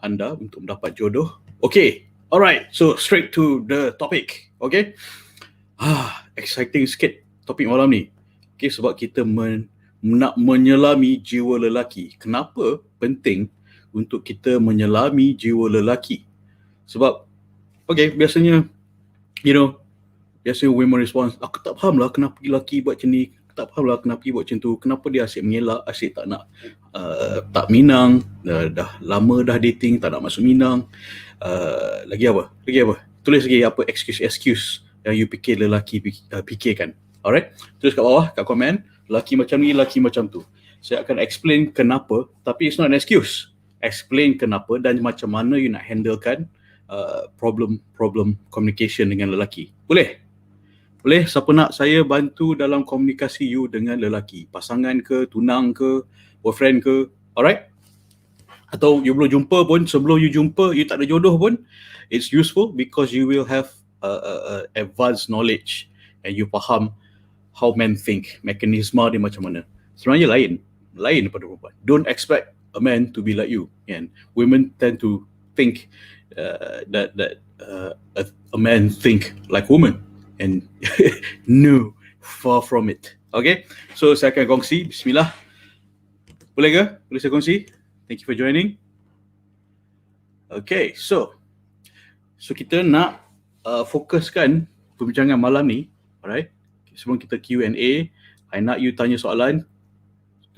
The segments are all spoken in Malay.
anda untuk mendapat jodoh. Okay, alright, so straight to the topic. Okay, exciting sikit topik malam ni. Okay, sebab kita nak menyelami jiwa lelaki. Kenapa penting untuk kita menyelami jiwa lelaki? Sebab, okay, biasanya, biasanya women response, aku tak faham lah kenapa lelaki buat macam ni, aku tak faham lah kenapa dia buat macam tu, kenapa dia asyik mengelak, asyik tak nak, tak minang, dah lama dah dating, tak nak masuk minang, lagi apa? Tulis lagi apa excuse yang you fikir lelaki fikirkan. Alright, tulis kat bawah, kat komen, lelaki macam ni, lelaki macam tu. Saya akan explain kenapa, tapi it's not an excuse. Explain kenapa dan macam mana you nak handlekan problem communication dengan lelaki. Boleh? Boleh, siapa nak saya bantu dalam komunikasi you dengan lelaki? Pasangan ke, tunang ke, boyfriend ke, alright? Atau you belum jumpa pun, sebelum you jumpa, you tak ada jodoh pun, it's useful because you will have advanced knowledge and you faham how men think, mekanisme dia macam mana. Sebenarnya lain daripada perempuan. Don't expect a man to be like you. And women tend to think that a man think like woman. And no, far from it. Okay, so saya akan kongsi. Bismillah. Boleh ke? Boleh saya kongsi? Thank you for joining. Okay, so kita nak fokuskan perbincangan malam ni. Alright, sebelum kita Q&A, I nak you tanya soalan.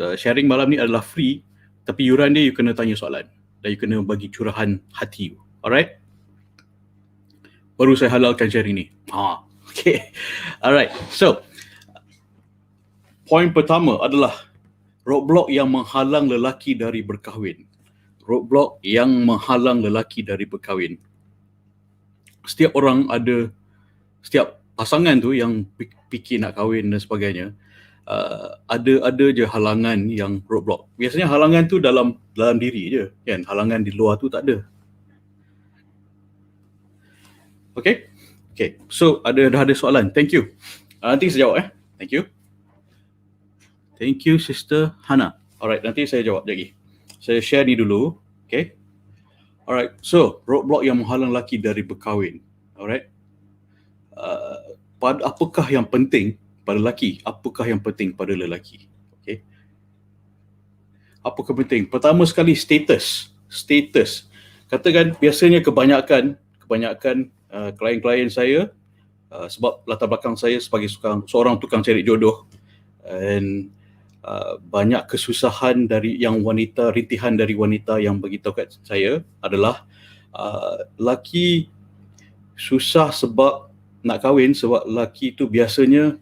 Sharing malam ni adalah free, tapi yuran dia you kena tanya soalan dan you kena bagi curahan hati you. Alright, baru saya halalkan sharing ni. Okay, alright. So, poin pertama adalah roadblock yang menghalang lelaki dari berkahwin. Roadblock yang menghalang lelaki dari berkahwin. Setiap pasangan tu yang fikir nak kahwin dan sebagainya, ada je halangan yang roadblock. Biasanya halangan tu dalam diri je, kan? Halangan di luar tu tak ada. Okay, so dah ada soalan. Thank you. Nanti saya jawab. Thank you. Thank you, Sister Hana. Alright, nanti saya jawab lagi. Saya share ni dulu. Okay. Alright, so roadblock yang menghalang lelaki dari berkahwin. Alright. Apakah yang penting pada lelaki? Apakah yang penting pada lelaki? Okay. Apakah penting? Pertama sekali, status. Katakan biasanya kebanyakan klien-klien saya, sebab latar belakang saya sebagai seorang tukang cari jodoh, dan banyak kesusahan dari yang wanita, rintihan dari wanita yang beritahu kat saya adalah lelaki susah sebab nak kahwin, sebab lelaki tu biasanya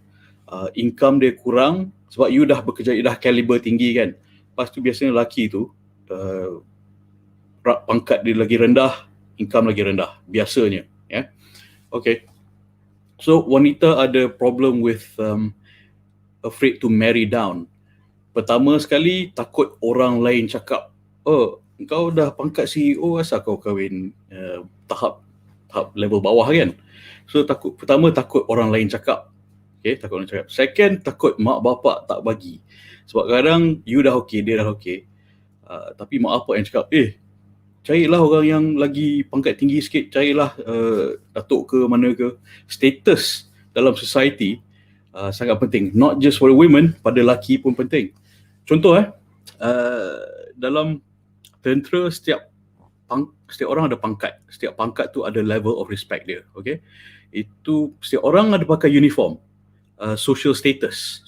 income dia kurang, sebab you dah bekerja, you dah kaliber tinggi kan. Lepas tu biasanya lelaki tu pangkat dia lagi rendah, income lagi rendah biasanya. Okay, so wanita ada problem with afraid to marry down. Pertama sekali, takut orang lain cakap, oh, kau dah pangkat CEO, asal kau kahwin tahap level bawah kan. So pertama takut orang lain cakap. Okay, takut orang cakap. Second, takut mak bapak tak bagi. Sebab kadang you dah okay, dia dah okay, tapi mak bapak yang cakap, carilah orang yang lagi pangkat tinggi sikit, carilah datuk ke mana ke. Status dalam society sangat penting, not just for the women, pada lelaki pun penting. Contoh dalam tentera, setiap orang ada pangkat. Setiap pangkat tu ada level of respect dia. Okay, itu setiap orang ada pakai uniform. Social status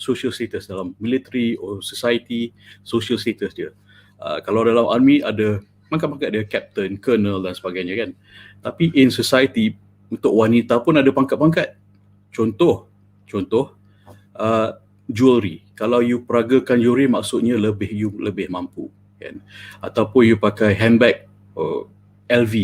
dalam military or society, social status dia. Kalau dalam army ada pangkat-pangkat dia, captain, colonel dan sebagainya kan. Tapi in society, untuk wanita pun ada pangkat-pangkat. Contoh jewelry. Kalau you peragakan jewelry, maksudnya you lebih mampu kan. Ataupun you pakai handbag LV,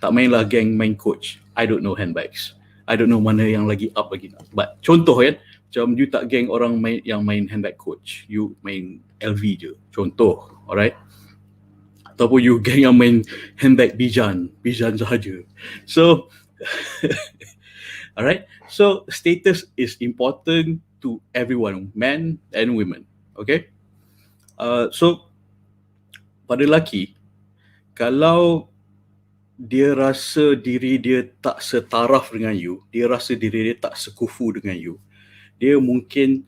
tak mainlah geng main Coach. I don't know handbags, I don't know mana yang lagi up lagi. But contoh kan, macam you tak geng orang yang main handbag Coach, you main LV je, contoh. Alright, ataupun you geng yang main handbag Bijan sahaja. So alright, so status is important to everyone, men and women. Okay, so pada lelaki, Kalau dia rasa diri dia tak setaraf dengan you, dia rasa diri dia tak sekufu dengan you, dia mungkin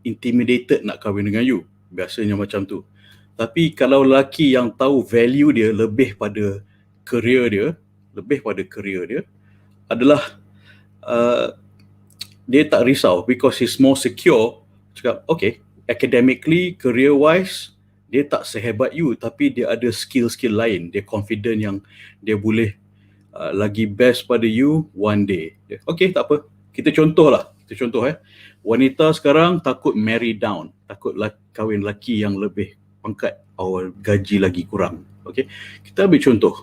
intimidated nak kahwin dengan you. Biasanya macam tu. Tapi kalau lelaki yang tahu value dia lebih pada career dia, adalah dia tak risau because he's more secure. Cakap, okay, academically, career wise, dia tak sehebat you, tapi dia ada skill-skill lain. Dia confident yang dia boleh lagi best pada you one day. Okay, tak apa. Kita contoh. Wanita sekarang takut marry down, takut kahwin lelaki yang lebih pangkat atau gaji lagi kurang. Okay, kita ambil contoh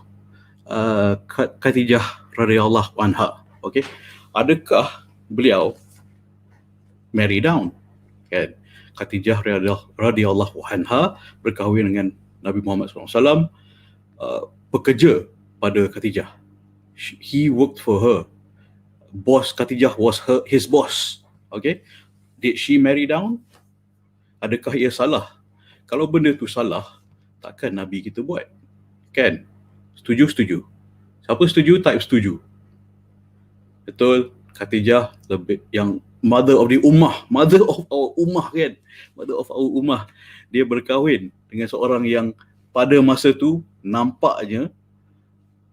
Khadijah radhiyallahu anha. Okay, adakah beliau marry down? Kan? Khadijah radhiyallahu anha berkahwin dengan Nabi Muhammad SAW, pekerja pada Khadijah. He worked for her. Boss Khadijah was his boss. Okay, did she marry down? Adakah ia salah? Kalau benda tu salah, takkan Nabi kita buat. Kan? Setuju? Siapa setuju? Type setuju. Betul. Khadijah lebih yang mother of the ummah, mother of our ummah kan, mother of our ummah, dia berkahwin dengan seorang yang pada masa tu nampaknya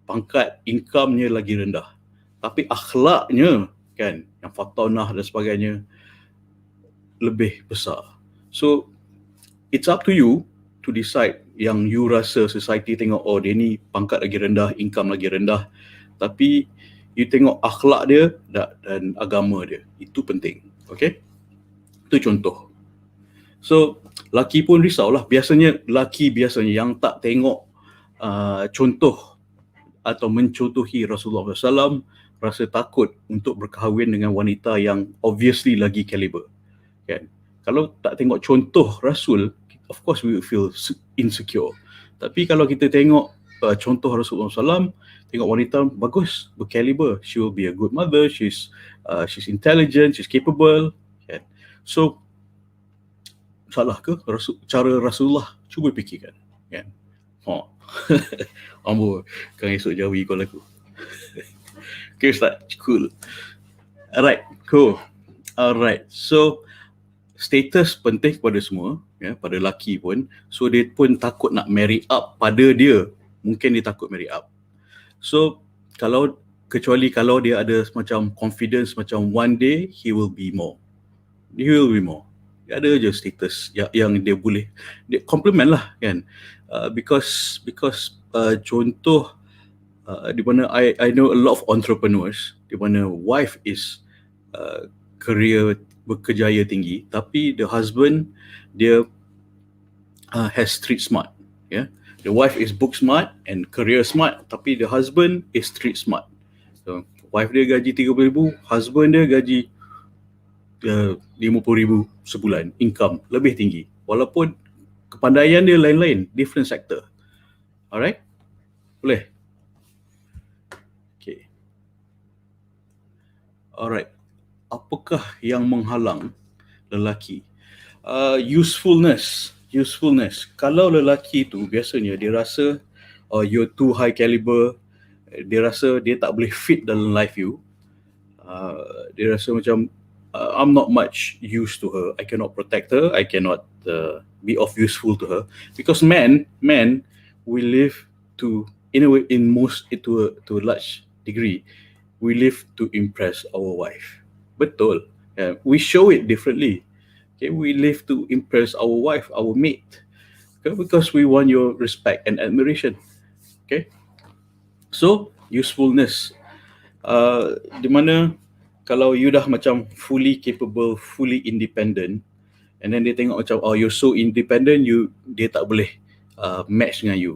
pangkat income-nya lagi rendah, tapi akhlaknya kan, yang fatanah dan sebagainya lebih besar. So it's up to you to decide yang you rasa society tengok, oh dia ni pangkat lagi rendah, income lagi rendah, tapi you tengok akhlak dia dan agama dia. Itu penting. Okay? Itu contoh. So, laki pun risaulah. Laki biasanya yang tak tengok contoh atau mencontohi Rasulullah SAW, rasa takut untuk berkahwin dengan wanita yang obviously lagi caliber. Kan? Kalau tak tengok contoh Rasul, of course we will feel insecure. Tapi kalau kita tengok contoh Rasulullah SAW, tengok wanita bagus, berkaliber, she will be a good mother, she's intelligent, she's capable. Kan? So, salah ke cara Rasulullah? Cuba fikirkan. Kan? Amboi, kan esok Jawi call aku. Okay Ustaz, cool. Alright, cool. Alright, so status penting kepada semua, ya, pada lelaki pun. So dia pun takut nak marry up pada dia. Mungkin dia takut marry up. So kecuali kalau dia ada macam confidence macam one day he will be more. Dia ada je status yang dia boleh, dia compliment lah kan. Because contoh di mana I know a lot of entrepreneurs di mana wife is career berkejaya tinggi, tapi the husband dia has street smart, ya. The wife is book smart and career smart, tapi the husband is street smart. So, wife dia gaji 30,000, husband dia gaji 50,000 sebulan, income lebih tinggi. Walaupun kepandaian dia lain-lain, different sector. Alright? Boleh? Okay. Alright. Apakah yang menghalang lelaki? Usefulness. Kalau lelaki tu biasanya dia rasa you're too high caliber, dia rasa dia tak boleh fit dalam life you. Dia rasa macam I'm not much use to her, I cannot protect her, I cannot be of useful to her. Because men we live to, in a way, to a large degree, we live to impress our wife. Betul. We show it differently. Okay, we live to impress our wife, our mate, okay, because we want your respect and admiration. Okay, so usefulness, di mana kalau you dah macam fully capable, fully independent, and then dia tengok macam you're so independent, dia tak boleh match dengan you.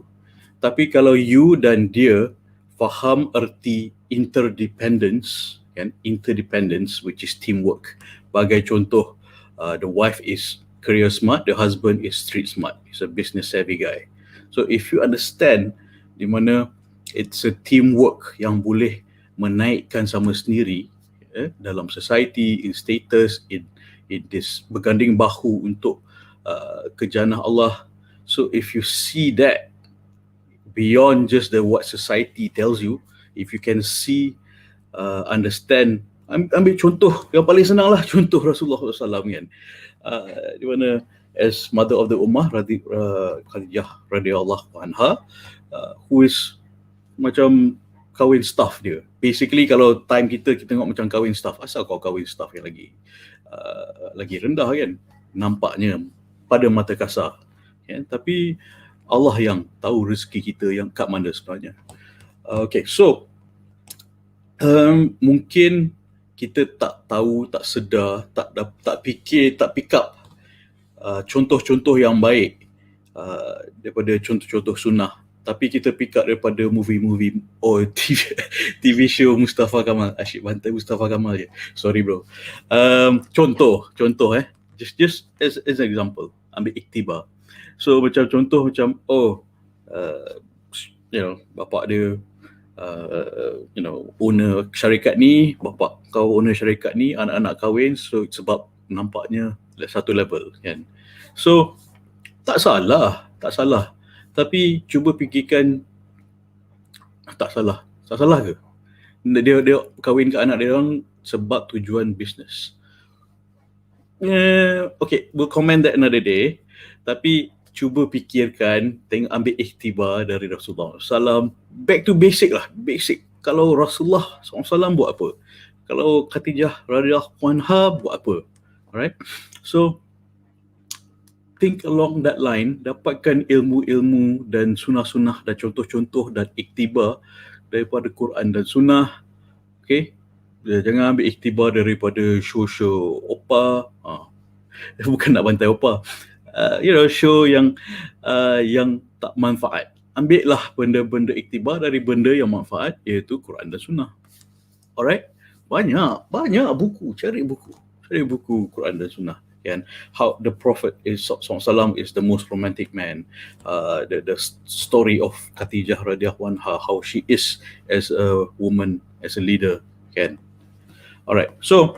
Tapi kalau you dan dia faham erti interdependence, kan, interdependence which is teamwork. Bagai contoh, the wife is career smart, the husband is street smart. He's a business savvy guy. So if you understand di mana it's a teamwork yang boleh menaikkan sama sendiri dalam society, in status, in this berganding bahu untuk ke jannah Allah. So if you see that, beyond just the what society tells you. If you can see, understand, ambil contoh yang paling senang lah, contoh Rasulullah SAW kan, di mana as mother of the ummah, Khadijah radhiyallahu anha, who is macam kahwin staff dia. Basically kalau time kita tengok macam kahwin staff, asal kau kahwin staff yang lagi rendah kan, nampaknya pada mata kasar kan? Tapi Allah yang tahu rezeki kita yang kat mana sebenarnya. Okay, so mungkin kita tak tahu, tak sedar, tak fikir, tak pick up contoh-contoh yang baik daripada contoh-contoh sunnah, tapi kita pick up daripada movie TV show Mustafa Kamal. Asyik bantai Mustafa Kamal je, sorry bro. Contoh just as an example, ambil iktibar. So macam contoh macam bapak dia owner syarikat ni, bapak kau owner syarikat ni, anak-anak kahwin, so sebab nampaknya satu level kan. So tak salah, tapi cuba fikirkan, tak salah ke? Dia kahwin ke anak dia orang sebab tujuan bisnes. Okay, we'll comment that another day. Tapi cuba fikirkan, ambil iktibar dari Rasulullah SAW. Back to basic lah, basic. Kalau Rasulullah SAW buat apa? Kalau Khadijah radhiyallahu anha buat apa? Alright, so think along that line, dapatkan ilmu-ilmu dan sunnah-sunnah dan contoh-contoh dan iktibar daripada Quran dan sunnah. Okay, jangan ambil iktibar daripada show opa. Bukan nak bantai opa, show yang tak manfaat. Ambil lah benda-benda iktibar dari benda yang manfaat, iaitu Quran dan sunnah. Alright, banyak buku, cari buku Quran dan sunnah. And how the Prophet SAW is the most romantic man. The story of Khadijah radhiyallahu anha, how she is as a woman, as a leader. Kan? Alright, so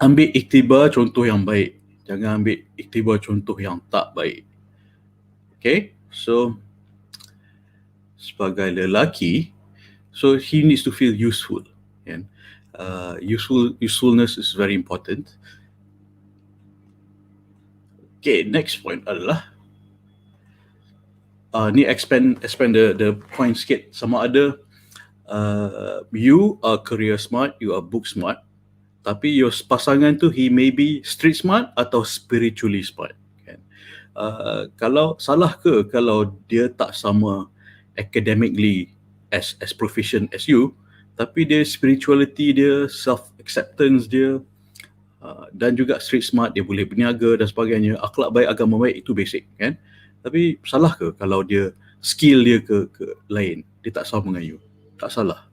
ambil iktibar contoh yang baik, jangan ambil iktibar contoh yang tak baik. Okay, so sebagai lelaki, so he needs to feel useful. Kan? Usefulness is very important. Okay, next point adalah ni expand the point sikit. Sama ada you are career smart, you are book smart, tapi your pasangan tu he may be street smart atau spiritually smart. Kan? Kalau salah ke kalau dia tak sama academically as proficient as you, tapi dia spirituality dia, self acceptance dia, dan juga street smart, dia boleh berniaga dan sebagainya, akhlak baik, agama baik, itu basic kan. Tapi salah ke kalau dia skill dia ke lain, dia tak sama dengan you? Tak salah.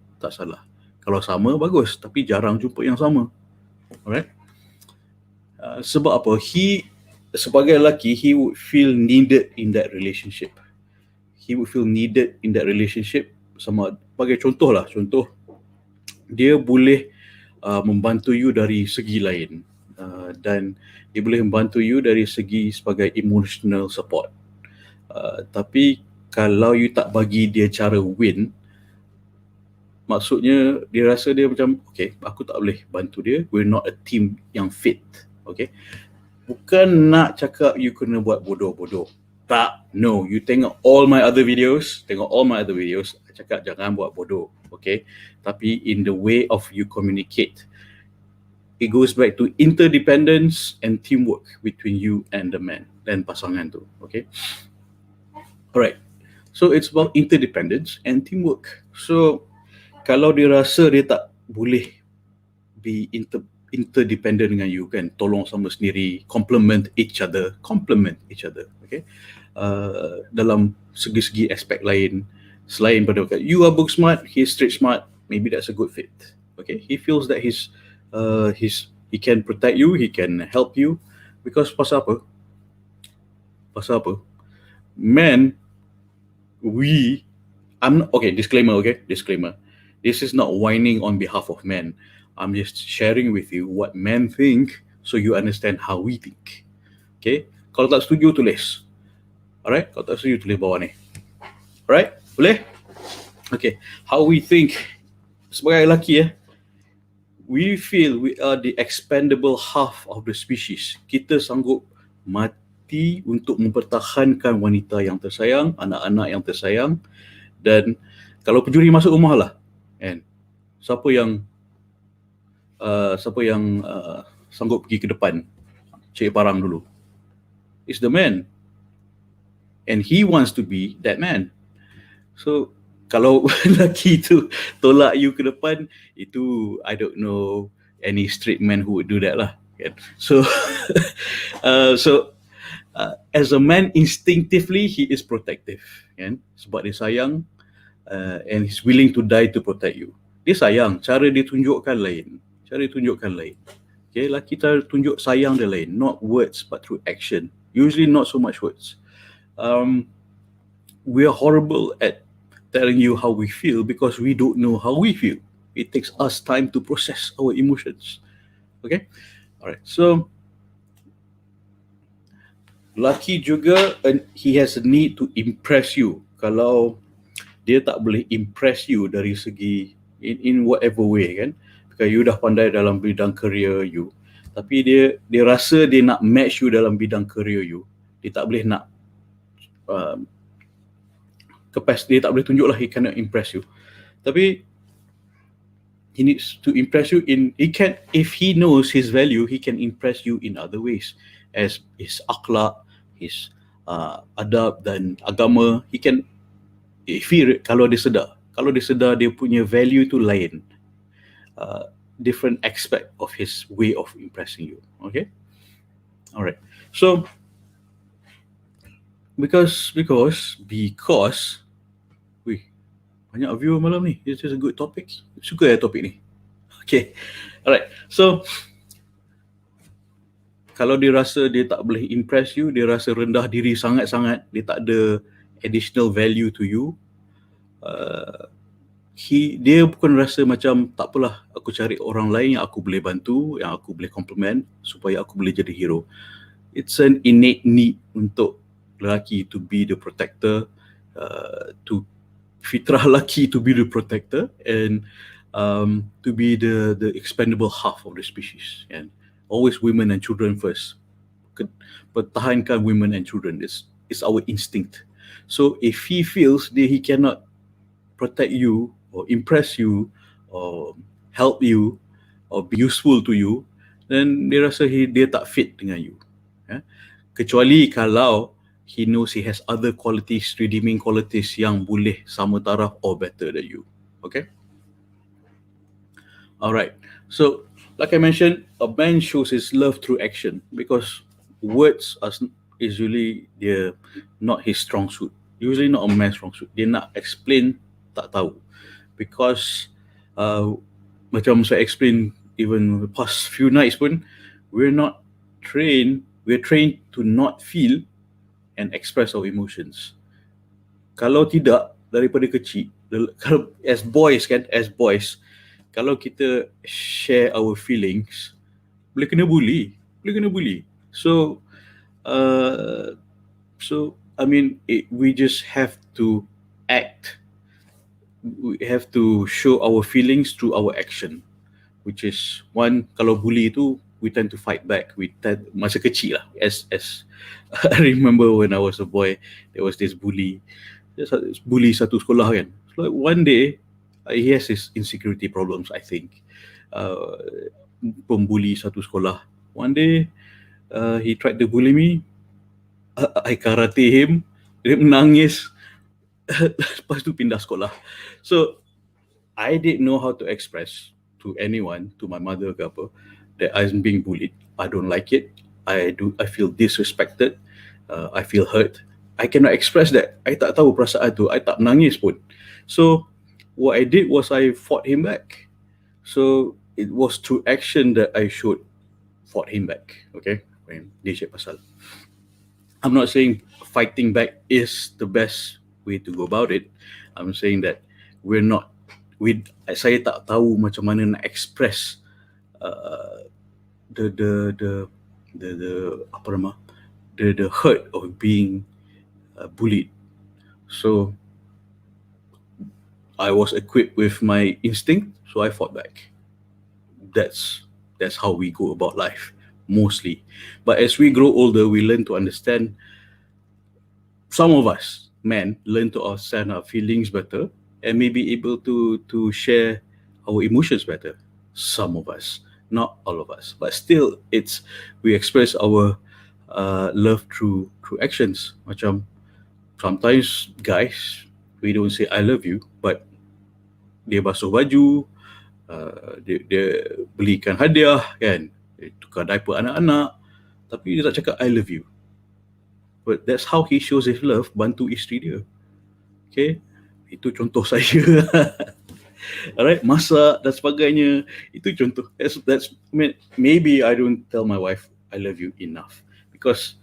Kalau sama bagus, tapi jarang jumpa yang sama. Alright, sebab apa? Sebagai lelaki, he would feel needed in that relationship. Sama sebagai contoh, dia boleh membantu you dari segi lain, dan dia boleh membantu you dari segi sebagai emotional support. Tapi kalau you tak bagi dia cara win, maksudnya dia rasa dia macam, okay, aku tak boleh bantu dia, we're not a team yang fit. Okay, bukan nak cakap you kena buat bodoh-bodoh, tak, no, you tengok all my other videos, I cakap jangan buat bodoh. Okay, tapi in the way of you communicate, it goes back to interdependence and teamwork between you and the man dan pasangan tu. Okay, alright, so it's about interdependence and teamwork. So kalau dia rasa dia tak boleh be interdependent dengan you kan, tolong sama sendiri, complement each other, okay, dalam segi-segi aspek lain, selain pada you are book smart, he's street smart, maybe that's a good fit. Okay, he feels that he can protect you, he can help you, because pasal apa? Men, disclaimer. This is not whining on behalf of men. I'm just sharing with you what men think, so you understand how we think. Okay, kalau tak setuju tulis. Alright, kalau tak setuju tulis bawah ni. Alright? Boleh? Okay. How we think sebagai lelaki we feel we are the expendable half of the species. Kita sanggup mati untuk mempertahankan wanita yang tersayang, anak-anak yang tersayang, dan kalau pencuri masuk rumah lah, kan? Siapa yang sanggup pergi ke depan cari barang dulu? It's the man, and he wants to be that man. So kalau lelaki tu tolak you ke depan, itu I don't know any straight man who would do that lah, kan? So as a man, instinctively he is protective, kan? Sebab dia sayang, and he's willing to die to protect you. Dia sayang, cara dia tunjukkan lain. Okay, lelaki tunjuk sayang dia lain, not words but through action. Usually not so much words. We are horrible at telling you how we feel because we don't know how we feel. It takes us time to process our emotions. Okay? Alright, so lelaki juga, he has a need to impress you. Kalau dia tak boleh impress you dari segi in whatever way, kan? Because you dah pandai dalam bidang career you, tapi dia rasa dia nak match you dalam bidang career you. Dia tak boleh nak dia tak boleh tunjuk lah, he cannot impress you. Tapi he needs to impress you if he knows his value, he can impress you in other ways, as his akhlak, his adab dan agama. He can, kalau dia sedar dia punya value tu lain, different aspect of his way of impressing you. Okay, alright. So because banyak viewer malam ni. It's just a good topic. Suka topik ni. Okay, alright. So kalau dia rasa dia tak boleh impress you, dia rasa rendah diri sangat-sangat, dia tak ada additional value to you, dia bukan rasa macam tak apalah, aku cari orang lain yang aku boleh bantu, yang aku boleh compliment supaya aku boleh jadi hero. It's an innate need untuk lelaki to be the protector, to fitrah lelaki to be the protector, and to be the expendable half of the species. And always women and children first. Pertahankan women and children. It's our instinct. So if he feels that he cannot protect you or impress you or help you or be useful to you, then dia rasa dia tak fit dengan you. Kecuali kalau he knows he has other qualities, redeeming qualities yang boleh sama taraf or better than you. Okay? Alright. So, like I mentioned, a man shows his love through action because words is usually not his strong suit. Usually not a man's strong suit. Dia nak explain, tak tahu. Because macam saya explain even the past few nights pun, we're trained to not feel and express our emotions. Kalau tidak, daripada kecil, kalau as boys, kalau kita share our feelings, boleh kena bully. So I mean, we just have to act. We have to show our feelings through our action, which is one. Kalau bully itu, we tend to fight back. Masa kecil lah, as I remember when I was a boy, there was this bully satu sekolah, kan. So like one day, he has his insecurity problems, I think. Pembuli satu sekolah. One day, he tried to bully me. I karate him. Dia menangis. Lepas tu pindah sekolah. So, I didn't know how to express to anyone, to my mother ke apa, that I'm being bullied. I don't like it. I feel disrespected. I feel hurt. I cannot express that. I tak tahu perasaan tu. I tak menangis pun. So, what I did was I fought him back. So, it was through action that I should fought him back. Okay? Dia cakap pasal. I'm not saying fighting back is the best way to go about it. I'm saying that saya tak tahu macam mana nak express the hurt of being bullied. So I was equipped with my instinct, so I fought back. That's how we go about life mostly. But as we grow older, we learn to understand. Some of us men learn to understand our feelings better and may be able to share our emotions better. Some of us, not all of us, but still, it's we express our love through actions. Macam sometimes guys, we don't say I love you, but dia basuh baju, dia belikan hadiah kan, dia tukar diaper anak-anak, tapi dia tak cakap I love you. But that's how he shows his love, bantu isteri dia. Okay, itu contoh saya. Alright, masak dan sebagainya, itu contoh. That's maybe I don't tell my wife I love you enough because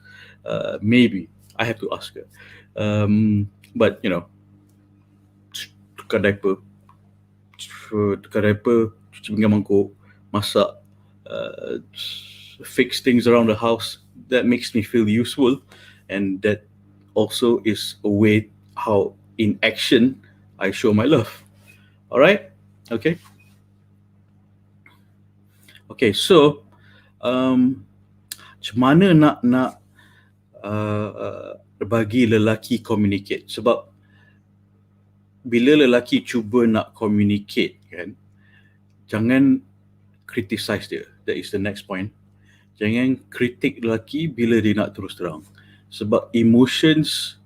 maybe I have to ask her. But you know, tukar diaper, cuci pinggan mangkuk, masak, fix things around the house. That makes me feel useful, and that also is a way how in action I show my love. All right, okay. So macam mana nak bagi lelaki communicate? Sebab bila lelaki cuba nak communicate kan, jangan criticize dia. That is the next point. Jangan kritik lelaki bila dia nak terus terang. Sebab emotions,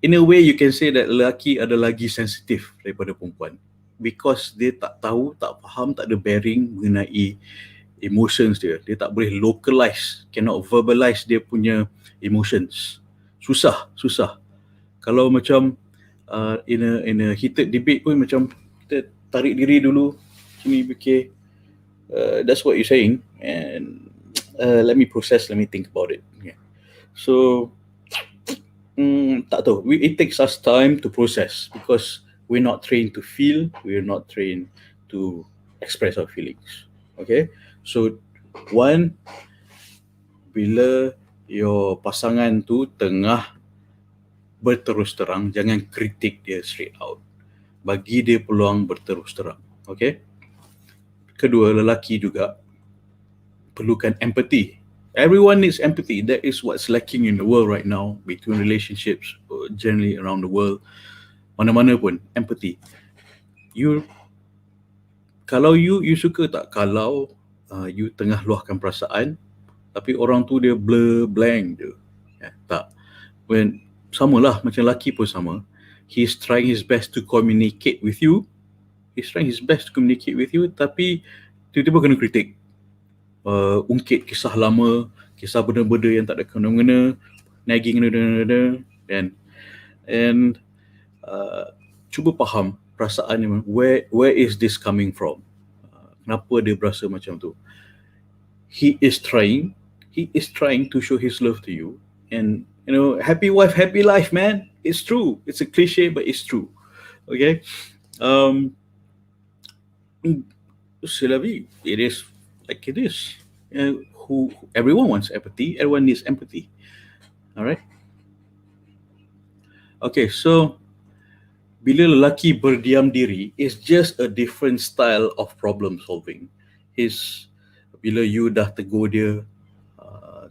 in a way you can say that lelaki ada lagi sensitif daripada perempuan. Because dia tak tahu, tak faham, tak ada bearing mengenai emotions dia. Dia tak boleh localize, cannot verbalize dia punya emotions. Susah. Kalau macam in a heated debate pun macam kita tarik diri dulu, sini fikir, that's what you're saying, and let me process, let me think about it. Yeah. So tak tahu, it takes us time to process because we're not trained to feel, we're not trained to express our feelings. Okay, so one, bila your pasangan tu tengah berterus terang, jangan kritik dia straight out. Bagi dia peluang berterus terang. Okay. Kedua, lelaki juga perlukan empathy. Everyone needs empathy. That is what's lacking in the world right now, between relationships, generally around the world. Mana-mana pun, empathy. Kalau you suka tak kalau you tengah luahkan perasaan, tapi orang tu dia blur blank je. Tak. When samalah macam lelaki pun sama. He's trying his best to communicate with you. Tapi tiba-tiba kena kritik. Ungkit kisah lama, kisah benda-benda yang tak ada kena-mengena, nagging and cuba faham perasaan dia, where is this coming from? Kenapa dia berasa macam tu? He is trying to show his love to you, and you know, happy wife, happy life, man. It's true. It's a cliche, but it's true. Okay. C'est la vie. It is like it is. Everyone wants empathy. Everyone needs empathy. All right. Okay, so bila lelaki berdiam diri is just a different style of problem solving. Bila you dah tegur dia,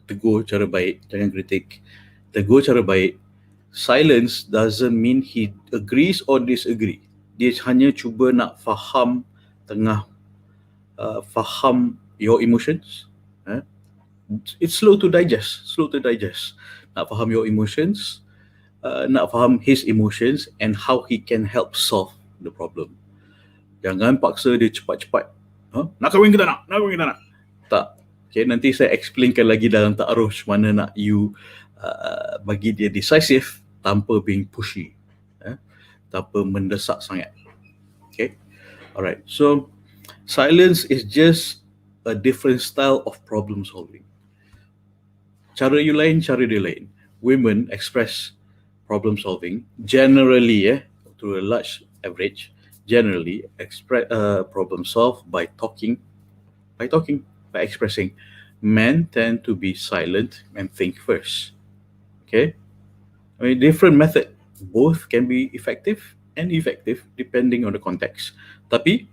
tegur cara baik, jangan kritik. Tegur cara baik. Silence doesn't mean he agrees or disagree. Dia hanya cuba nak faham faham your emotions. It's slow to digest. Nak faham your emotions, nak faham his emotions and how he can help solve the problem. Jangan paksa dia cepat-cepat. Nak kahwin kita nak? Tak. Okay, nanti saya explainkan lagi dalam taaruf mana nak you bagi dia decisive tanpa being pushy, tanpa mendesak sangat. Okay, alright. So silence is just a different style of problem solving. Cara you lain, cara dia lain. Women express problem solving generally, to a large average, generally express problem solve by expressing. Men tend to be silent and think first. Okay, I mean, different method, both can be effective and effective depending on the context. Tapi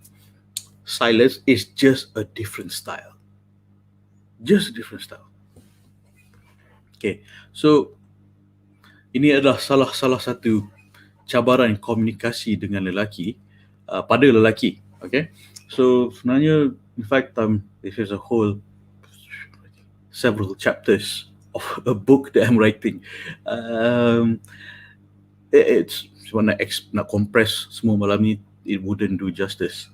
silence is just a different style. Just a different style. Okay, so ini adalah salah satu cabaran komunikasi dengan lelaki pada lelaki. Okay, so sebenarnya in fact this is a whole several chapters of a book that I'm writing. It's nak compress semua malam ni, it wouldn't do justice.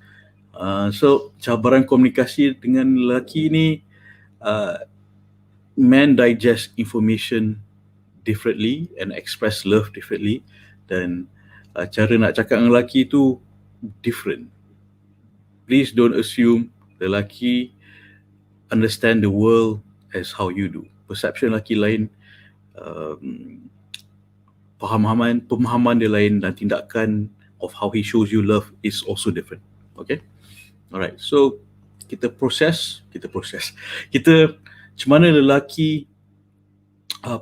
So cabaran komunikasi dengan lelaki ni, men digest information differently and express love differently, dan cara nak cakap dengan lelaki tu different. Please don't assume lelaki understand the world as how you do. Perception lelaki lain, pemahaman dia lain, dan tindakan of how he shows you love is also different. Okay, alright, so kita proses macam mana lelaki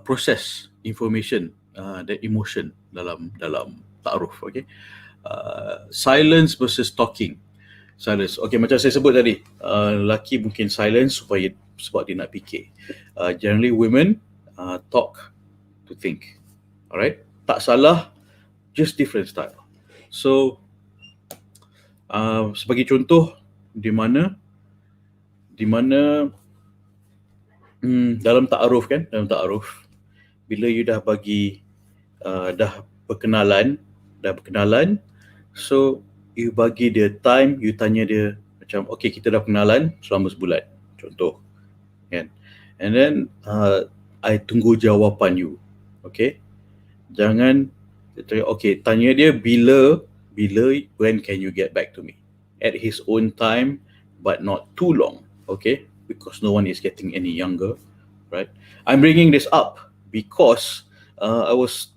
proses information dan emotion dalam taaruf. Okay, silence versus talking. Silence, okay, macam saya sebut tadi, lelaki mungkin silence sebab dia nak fikir. Generally women talk to think. Alright, tak salah, just different style. So sebagai contoh, di mana dalam taaruf kan, bila you dah bagi dah berkenalan, so you bagi dia time, you tanya dia macam, okay, kita dah kenalan selama sebulan, contoh kan, and then I tunggu jawapan you. Okay, jangan okay, tanya dia bila, when can you get back to me, at his own time but not too long. Okay, because no one is getting any younger, right? I'm bringing this up because I was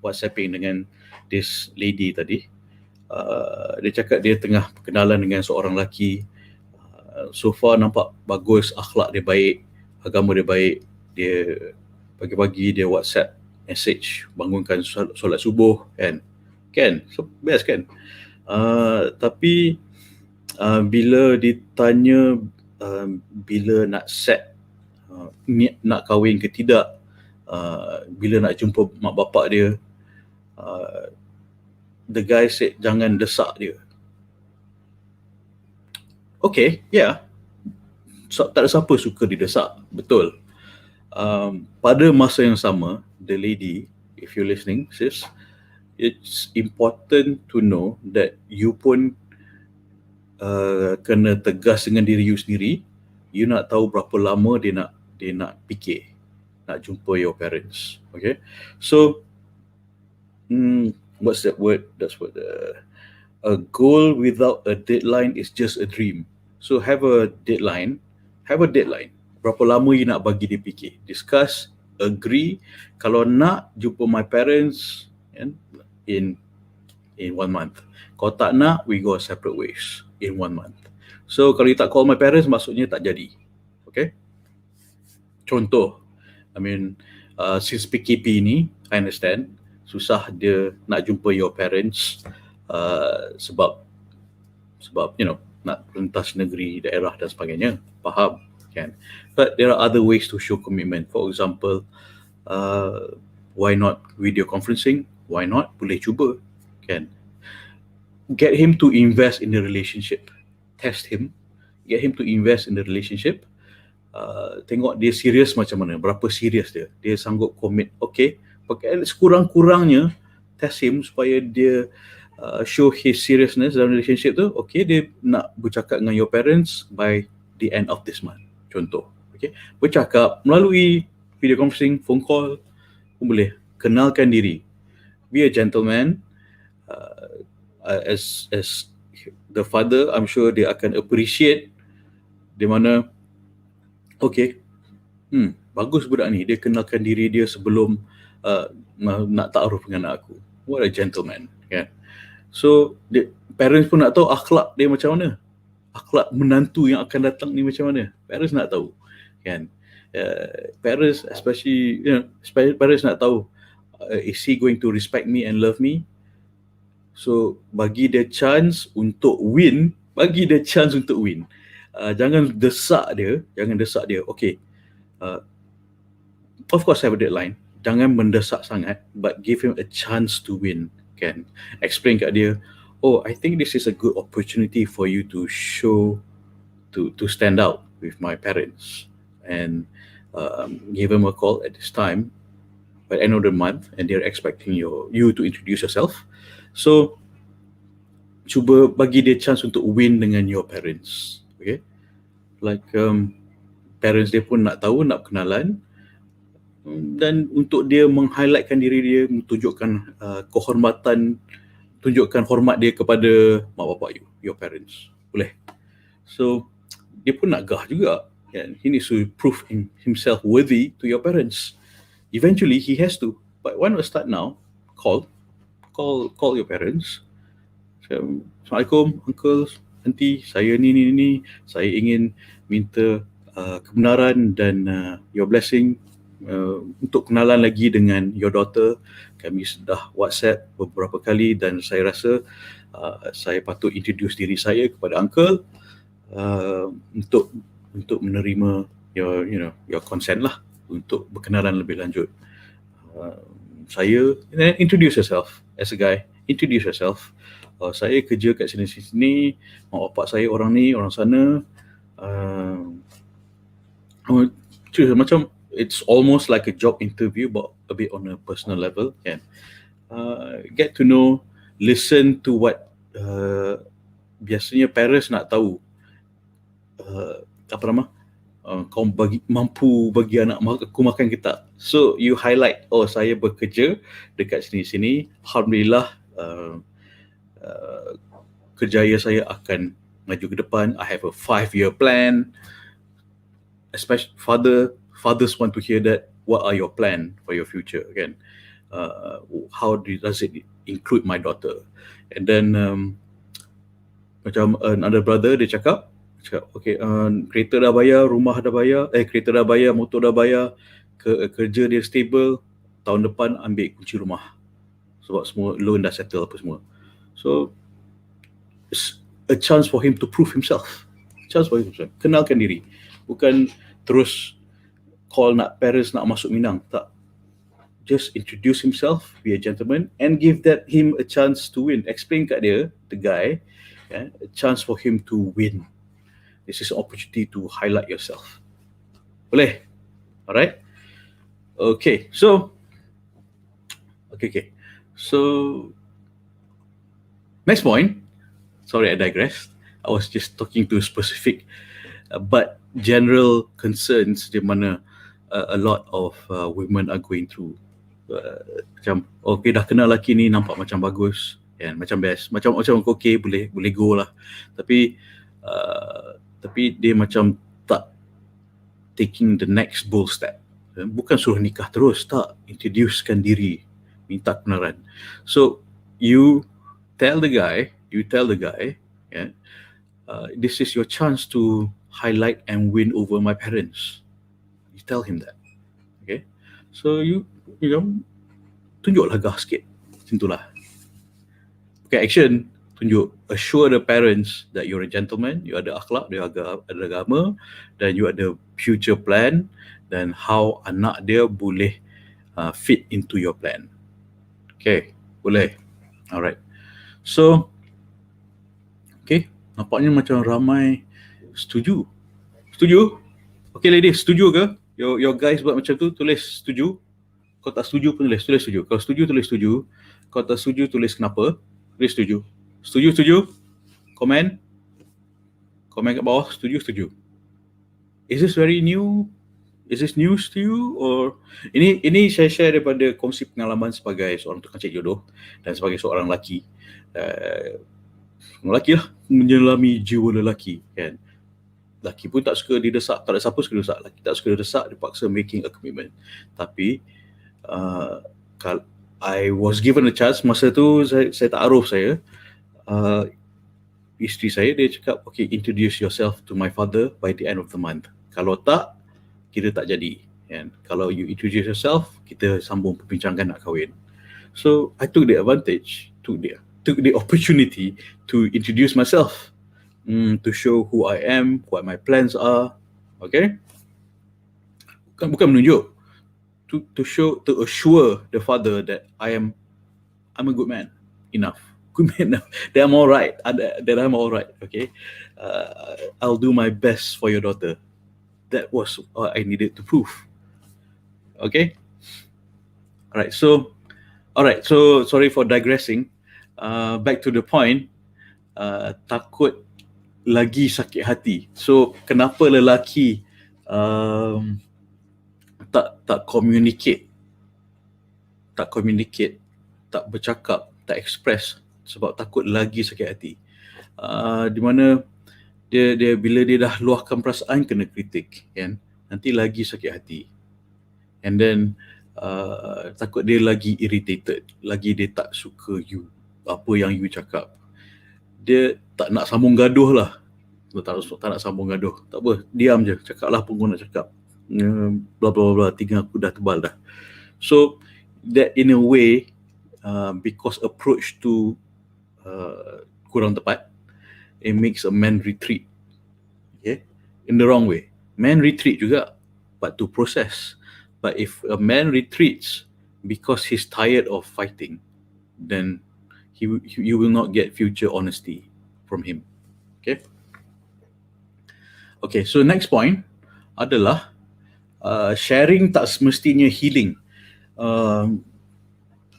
WhatsApping dengan this lady tadi. Dia cakap dia tengah berkenalan dengan seorang lelaki. So far nampak bagus, akhlak dia baik, agama dia baik. Dia pagi-pagi dia WhatsApp message, bangunkan solat subuh kan, so best kan. Tapi bila ditanya bila nak set nak kahwin ke tidak, bila nak jumpa mak bapak dia, the guy said jangan desak dia. Okay, yeah, so, tak ada siapa suka didesak, betul. Pada masa yang sama, the lady, if you're listening sis, it's important to know that you pun kena tegas dengan diri you sendiri. You nak tahu berapa lama dia nak fikir nak jumpa your parents. Okay, so what's that word? That's what a goal without a deadline is just a dream. So have a deadline. Berapa lama you nak bagi dia fikir, discuss, agree. Kalau nak jumpa my parents in 1 month, kalau tak nak, we go separate ways in 1 month. So kalau you tak call my parents, maksudnya tak jadi. Okay, contoh, I mean since PKP ni, I understand susah dia nak jumpa your parents sebab you know, nak rentas negeri, daerah dan sebagainya, faham kan. But there are other ways to show commitment. For example, why not video conferencing? Why not? Boleh cuba kan. Get him to invest in the relationship. Test him. Get him to invest in the relationship. Tengok dia serius macam mana, berapa serius dia sanggup commit. Okay, sekurang-kurangnya test him supaya dia show his seriousness dalam relationship tu. Okay, dia nak bercakap dengan your parents by the end of this month, contoh. Okay, bercakap melalui video conferencing, phone call pun boleh. Kenalkan diri, be a gentleman. As the father, I'm sure dia akan appreciate di mana, okay, bagus budak ni, dia kenalkan diri dia sebelum nak taaruf dengan aku. What a gentleman kan. So parents pun nak tahu akhlak dia macam mana, akhlak menantu yang akan datang ni macam mana. Parents nak tahu kan. Parents especially, you know, parents nak tahu, is he going to respect me and love me? So bagi dia chance untuk win, bagi dia chance untuk win. Jangan desak dia. Okay, of course have a deadline. Jangan mendesak sangat, but give him a chance to win. Kan? Explain kat dia, oh, I think this is a good opportunity for you to show, to stand out with my parents, and give them a call at this time by the end of the month, and they're expecting you to introduce yourself. So cuba bagi dia chance untuk win dengan your parents. Okay, like parents dia pun nak tahu, nak kenalan, dan untuk dia meng-highlightkan diri dia, tunjukkan kehormatan, tunjukkan hormat dia kepada mak bapak your parents. Boleh. So dia pun nak gah juga, kan? He needs to prove himself worthy to your parents. Eventually he has to, but why not start now? Call your parents. Assalamualaikum, uncle, auntie, saya ni, saya ingin minta kebenaran dan your blessing untuk kenalan lagi dengan your daughter. Kami sudah WhatsApp beberapa kali dan saya rasa saya patut introduce diri saya kepada uncle untuk menerima your consent lah untuk berkenalan lebih lanjut. Saya, introduce yourself as a guy. Introduce yourself. Saya kerja kat sini, mak bapak saya orang ni, orang sana. Macam it's almost like a job interview, but a bit on a personal level, kan? Get to know, listen to what biasanya parents nak tahu. Kau mampu bagi anak aku makan ke tak? So you highlight, oh, saya bekerja dekat sini-sini, alhamdulillah, kerjaya saya akan maju ke depan. I have a 5-year plan. Especially fathers want to hear that. What are your plan for your future, kan? How does it include my daughter? And then macam another brother dia cakap, okay, kereta dah bayar, rumah dah bayar, kereta dah bayar, motor dah bayar, kerja dia stable, tahun depan ambil kunci rumah sebab semua loan dah settle apa semua. So it's a chance for him to prove himself. Kenalkan diri. Bukan terus call parents nak masuk Minang. Tak. Just introduce himself, be a gentleman, and give him a chance to win. Explain kat dia, the guy, a chance for him to win. This is an opportunity to highlight yourself. Boleh? Alright? Okay. So next point. Sorry, I digressed. I was just talking to specific but general concerns di mana a lot of women are going through. Macam, okay, dah kenal lelaki ni, nampak macam bagus, kan? Macam best, macam okay, boleh go lah. Tapi dia macam tak taking the next bold step. Bukan suruh nikah terus, tak. Introducekan diri, minta kebenaran. So you tell the guy, yeah, this is your chance to highlight and win over my parents. You tell him that. Okay? So you tunjuklah gah sikit. Macam itulah. Okay, action. Tunjuk. Assure the parents that you're a gentleman, you ada akhlak, you ada agama, dan you ada future plan, dan how anak dia boleh fit into your plan. Okay, boleh. Alright. So, okay, nampaknya macam ramai setuju. Okay, ladies, setuju ke? Your guys buat macam tu, tulis setuju. Kalau tak setuju pun tulis setuju. Kalau setuju, tulis setuju. Kalau tak setuju, tulis kenapa. Tulis setuju. Setuju. Komen kat bawah, setuju. Is this very new? Is this news to you? Or ini saya share daripada kongsi pengalaman sebagai seorang tukang cek jodoh dan sebagai seorang lelaki. Lelaki lah, menyelami jiwa lelaki, kan. Lelaki pun tak suka didesak, tak ada siapa suka didesak. Lelaki tak suka didesak, dipaksa making a commitment. Tapi I was given a chance. Masa tu saya taaruf saya, isteri saya, dia cakap, okay, introduce yourself to my father by the end of the month. Kalau tak, kita tak jadi, kan? Kalau you introduce yourself, kita sambung perbincangan nak kahwin. So I took the advantage, took the opportunity to introduce myself, to show who I am, what my plans are. Okay, bukan menunjuk, to assure the father that I'm a good man enough, good man enough, that I'm all right, okay. I'll do my best for your daughter. That was what I needed to prove. Okay. Alright, so sorry for digressing. Back to the point. Takut lagi sakit hati. So kenapa lelaki tak communicate, tak bercakap, tak express sebab takut lagi sakit hati. Di mana dia bila dia dah luahkan perasaan kena kritik, kan? Nanti lagi sakit hati. And then takut dia lagi irritated, lagi dia tak suka you, apa yang you cakap. Dia tak nak sambung gaduh lah. Tak nak sambung gaduh. Tak apa, diam je, cakap lah apa kau nak cakap. Bla bla bla, tinggal aku dah tebal dah. So that in a way, because approach to kurang tepat, it makes a man retreat. Okay? In the wrong way. Man retreat juga, but to process. But if a man retreats because he's tired of fighting, then you will not get future honesty from him. Okay. Okay, so next point adalah sharing tak semestinya healing.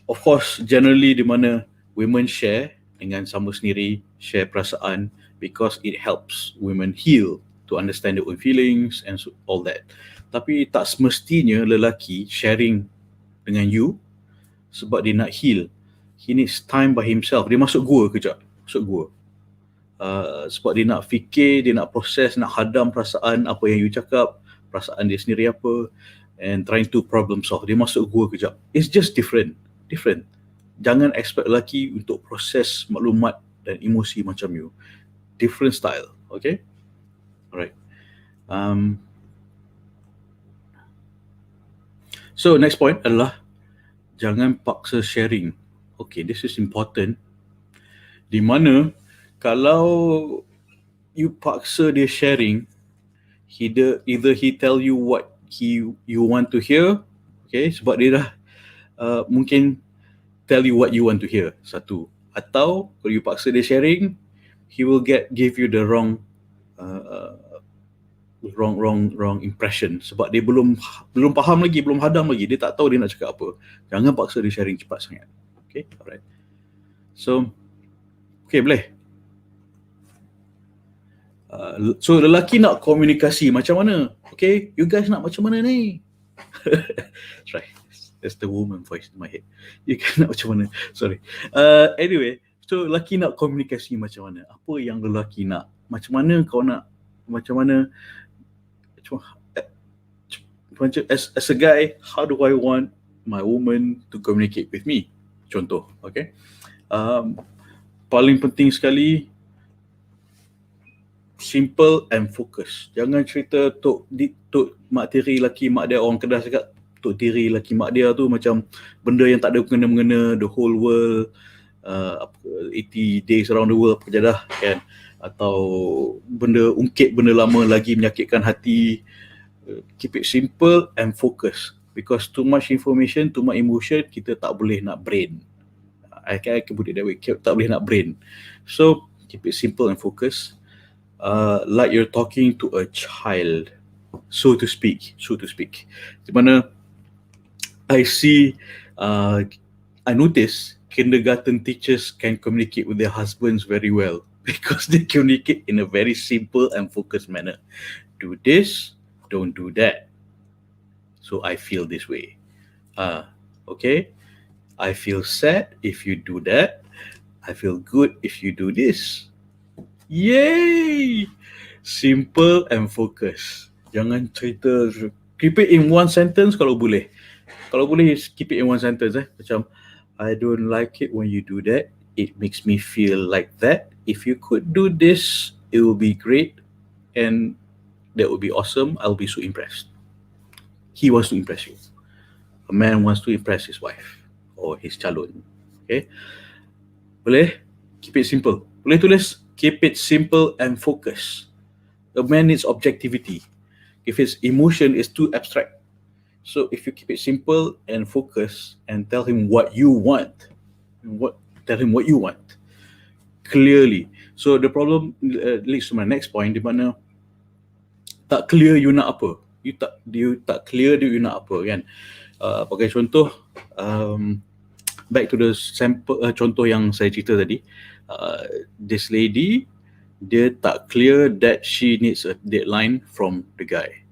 Of course, generally di mana women share dengan sama sendiri, share perasaan, because it helps women heal, to understand their own feelings and all that. Tapi tak semestinya lelaki sharing dengan you sebab dia nak heal. He needs time by himself. Dia masuk gua kejap, sebab dia nak fikir, dia nak proses, nak hadam perasaan apa yang you cakap, perasaan dia sendiri apa, and trying to problem solve. Dia masuk gua kejap. It's just different. Jangan expect lelaki untuk proses maklumat dan emosi macam you. Different style, okay? Alright. So next point adalah jangan paksa sharing. Okay, this is important. Di mana kalau you paksa dia sharing, either he tell you what you want to hear, okay, sebab dia dah mungkin tell you what you want to hear, satu. Atau kalau you paksa dia sharing, he will give you the wrong impression sebab dia belum faham lagi, belum hadam lagi, dia tak tahu dia nak cakap apa. Jangan paksa dia sharing cepat sangat. Okay, alright. So, okay, boleh. So lelaki nak komunikasi macam mana? Okay, you guys nak macam mana ni? That's right. That's the woman voice in my head. You guys nak macam mana? Sorry. Anyway, so lelaki nak komunikasi macam mana? Apa yang lelaki nak? Macam mana kau nak? Macam mana? As a guy, how do I want my woman to communicate with me? Contoh, okay. Paling penting sekali, simple and focus. Jangan cerita tok mak tiri laki mak dia, orang Kedah cakap tok tiri laki mak dia tu macam benda yang tak ada mengena-mengena, the whole world, 80 days around the world, apa dah, kan? Atau benda ungkit benda lama lagi menyakitkan hati. Keep it simple and focus, because too much information, too much emotion, kita tak boleh nak brain. I can put it that way, tak boleh nak brain. So keep it simple and focus, like you're talking to a child, so to speak. Di mana I notice kindergarten teachers can communicate with their husbands very well because they communicate in a very simple and focused manner. Do this, don't do that. So I feel this way. Okay. I feel sad if you do that. I feel good if you do this. Yay! Simple and focus. Jangan cerita, keep it in one sentence kalau boleh. Kalau boleh, keep it in one sentence. Macam, I don't like it when you do that. It makes me feel like that. If you could do this, it will be great. And that would be awesome. I'll be so impressed. He wants to impress you. A man wants to impress his wife or his calon. Okay. Boleh? Keep it simple. Boleh tulis? Keep it simple and focus. A man needs objectivity. If his emotion is too abstract. So if you keep it simple and focus and tell him what you want, tell him what you want clearly. So the problem leads to my next point, di mana tak clear you nak apa. You tak clear you nak apa, kan? Pakai contoh, back to the sample contoh yang saya cerita tadi. This lady, dia tak clear that she needs a deadline from the guy.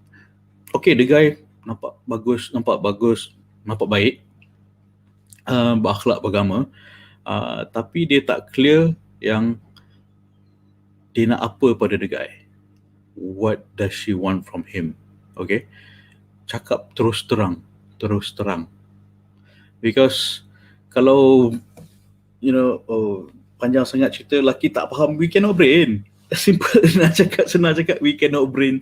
Okay, the guy nampak bagus, nampak baik, berakhlak, beragama, tapi dia tak clear yang dia nak apa pada the guy. What does she want from him? Okay, cakap terus terang. Because kalau panjang sangat cerita, lelaki tak faham, we cannot brain. Simple, senang cakap, we cannot brain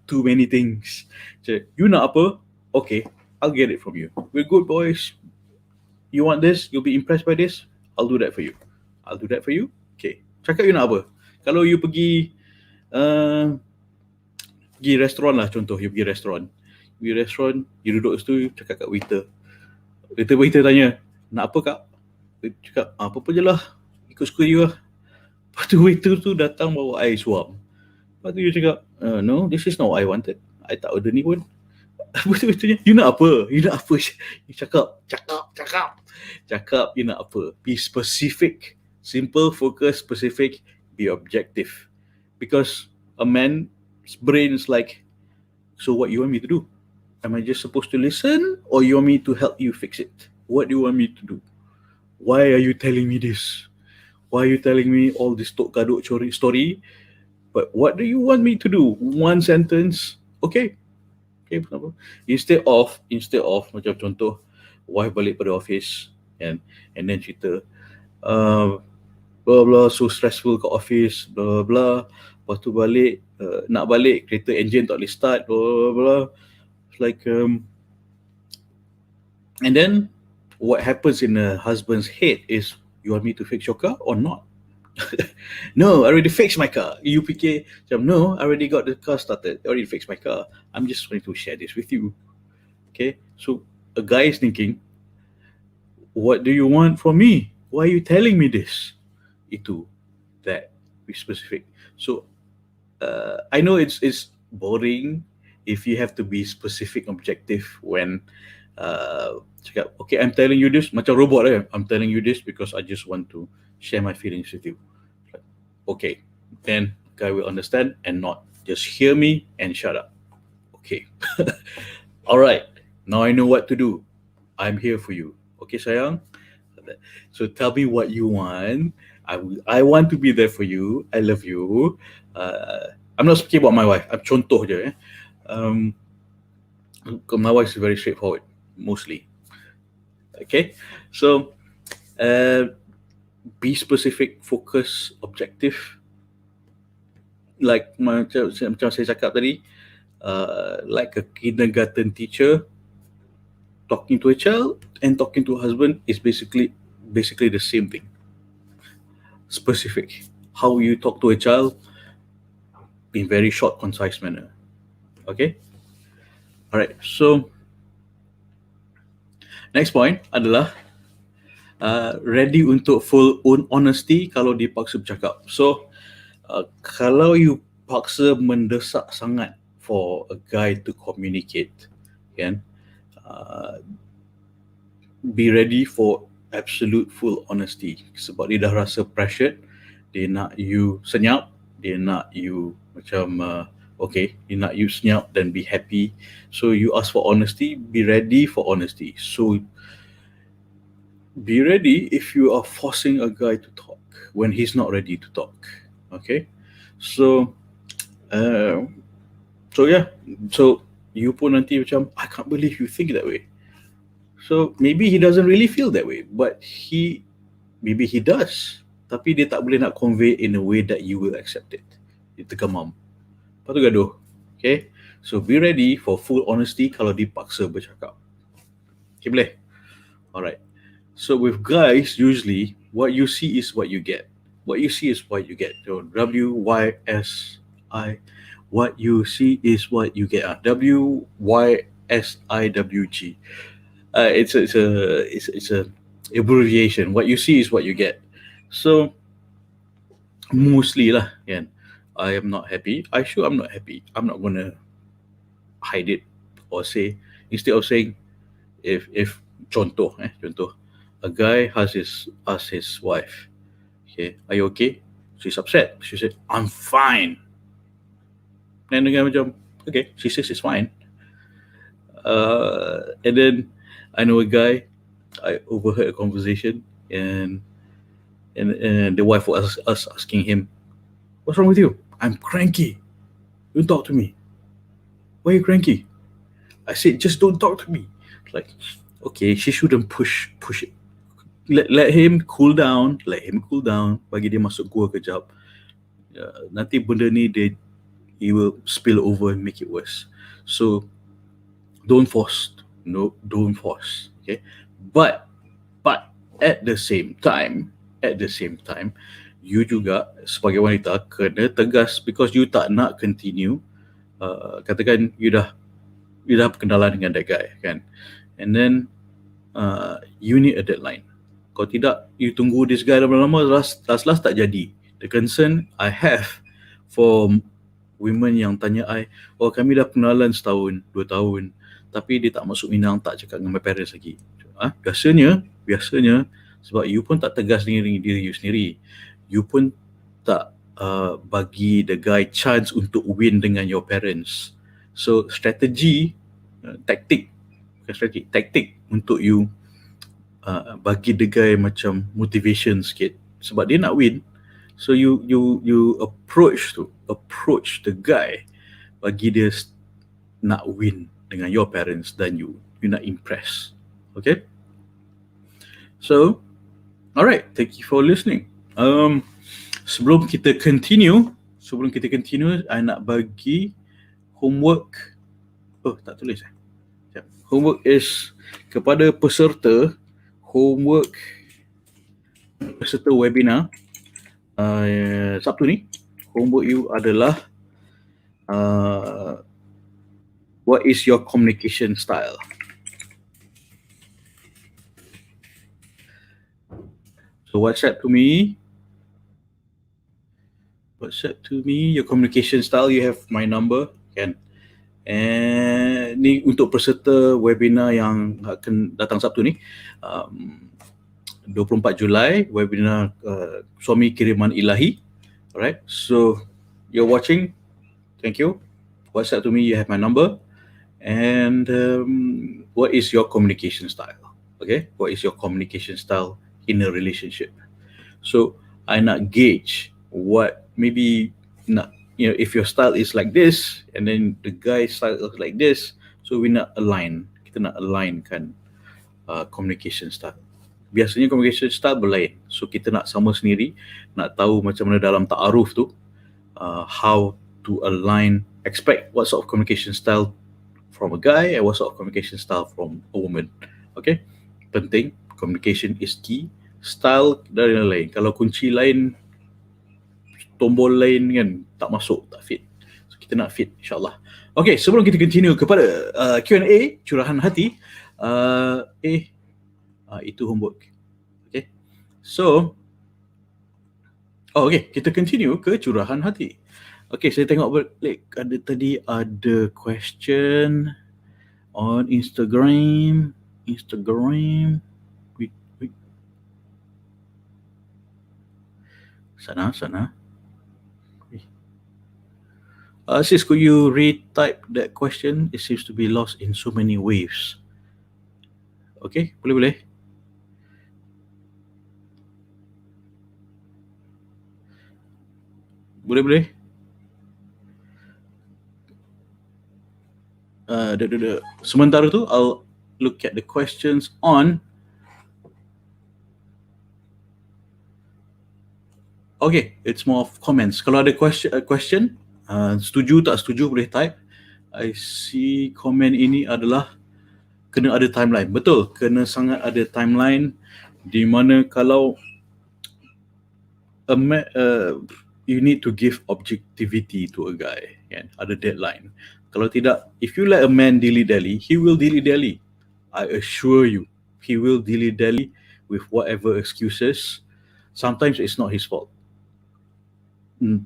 too many things. So, you nak apa? Okay, I'll get it from you. We're good boys. You want this? You'll be impressed by this? I'll do that for you. Okay, cakap you nak apa? Kalau you pergi restoran lah, contoh, you pergi restoran, you duduk situ, you cakap kat waiter tanya, nak apa kak? Dia cakap, apa-apa je lah, ikut suka you lah. Lepas tu waiter tu datang bawa air suam. Lepas tu you cakap, no, this is not what I wanted, I tak order ni pun. Lepas tu waiternya, you nak apa? You cakap, you nak apa? Be specific. Simple, focus, specific, be objective. Because a man's brain is like, so what you want me to do? Am I just supposed to listen, or you want me to help you fix it? What do you want me to do? Why are you telling me this? Why are you telling me all this tok kaduk story? But what do you want me to do? One sentence, okay, kenapa? Instead of macam contoh, wife balik pada office and then cerita, blah blah, so stressful kat office, blah blah. Lepas tu balik, nak balik, kereta engine tak boleh start, blah blah. It's like and then what happens in a husband's head is, you want me to fix your car or not? No, I already fixed my car. You fikir macam, no, I already got the car started, I already fixed my car. I'm just trying to share this with you. Okay, so a guy is thinking, what do you want from me? Why are you telling me this? Itu, that, be specific. So I know it's boring if you have to be specific, objective when cakap, okay, I'm telling you this, macam robot lah, I'm telling you this because I just want to share my feelings with you. Okay, then guy will understand and not just hear me and shut up. Okay. Alright, now I know what to do. I'm here for you. Okay, sayang? So tell me what you want. I want to be there for you. I love you. I'm not speaking about my wife. I'm contoh je. My wife is very straightforward, mostly. Okay, so be specific, focus, objective. Like macam saya cakap tadi, like a kindergarten teacher talking to a child and talking to a husband is basically the same thing. Specific. How you talk to a child in very short, concise manner. Okay? Alright, so next point adalah ready untuk full honesty kalau dipaksa bercakap. So kalau you paksa mendesak sangat for a guy to communicate, kan, be ready for absolute full honesty. Sebab dia dah rasa pressured, dia nak you senyap, dia nak you macam okay, dia nak you senyap dan be happy. So you ask for honesty, be ready for honesty. So be ready if you are forcing a guy to talk when he's not ready to talk. Okay, so yeah, so you pun nanti macam, I can't believe you think that way. So maybe he doesn't really feel that way, but maybe he does, tapi dia tak boleh nak convey in a way that you will accept it. Dia tergamam, lepas tu gaduh. Okay, so be ready for full honesty kalau dipaksa bercakap. Okay, boleh? Alright. So with guys, usually What you see is what you get. What you see is what you get. So WYSI. What you see is what you get. WYSIWG. It's a abbreviation. What you see is what you get. So mostly lah, kan. I am not happy. I'm not happy. I'm not gonna hide it or say, instead of saying, if contoh, a guy has his wife, okay, are you okay? She's upset. She said, I'm fine. Then the guy macam, okay, she says it's fine. And then I know a guy, I overheard a conversation, and the wife was asking him, what's wrong with you? I'm cranky. Don't talk to me. Why are you cranky? I said, just don't talk to me. Like, okay, she shouldn't push it. Let him cool down. Bagi dia masuk gua kejap. Nanti benda ni he will spill over and make it worse. So don't force. No, don't force. Okay, but at the same time, you juga sebagai wanita kena tegas, because you tak nak continue. Katakan you dah berkenalan dengan that guy, kan, and then you need a deadline. Kalau tidak, you tunggu this guy lama-lama, last tak jadi. The concern I have for women yang tanya I, oh kami dah kenalan setahun, 2 tahun, tapi dia tak masuk minang, tak cakap dengan my parents lagi. Biasanya sebab you pun tak tegas dengan diri you sendiri. You pun tak bagi the guy chance untuk win dengan your parents. So strategi, taktik untuk you bagi the guy macam motivation sikit, sebab dia nak win. So you approach the guy, bagi dia nak win dengan your parents, dan you nak impress. Okay, so alright, thank you for listening. Sebelum kita continue, I nak bagi homework. Oh, tak tulis. Homework is kepada peserta webinar Sabtu ni. Homework you adalah what is your communication style? So WhatsApp to me your communication style. You have my number, kan? And ni untuk peserta webinar yang akan datang Sabtu ni, 24 Julai, webinar Suami Kiriman Ilahi. Alright, so you're watching, thank you. WhatsApp to me, you have my number. And what is your communication style? Okay, what is your communication style in a relationship? So I not gauge what, maybe not, if your style is like this and then the guy's style is like this, so we not align. Kita nak align-kan communication style. Biasanya communication style berlain, so kita nak sama sendiri, nak tahu macam mana dalam taaruf tu, how to align, expect what sort of communication style from a guy and what sort of communication style from a woman. Okay, penting, communication is key. Style dari lain, kalau kunci lain, tombol lain kan tak masuk, tak fit. So kita nak fit, insyaAllah. Okay, sebelum kita continue kepada Q&A, curahan hati, itu homework. Okay, so okay, kita continue ke curahan hati. Okay, saya tengok balik, tadi ada question on Instagram. Wait. Sana. Sis, could you retype that question? It seems to be lost in so many waves. Okay, boleh. Boleh. Sementara tu, I'll look at the questions on. Okay, it's more of comments. Kalau ada question, setuju tak setuju boleh type. I see komen ini adalah kena ada timeline. Betul, kena sangat ada timeline, di mana kalau you need to give objectivity to a guy, kan? Ada deadline. Kalau tidak, if you let a man dilly-dally, he will dilly-dally. I assure you, he will dilly-dally with whatever excuses. Sometimes it's not his fault.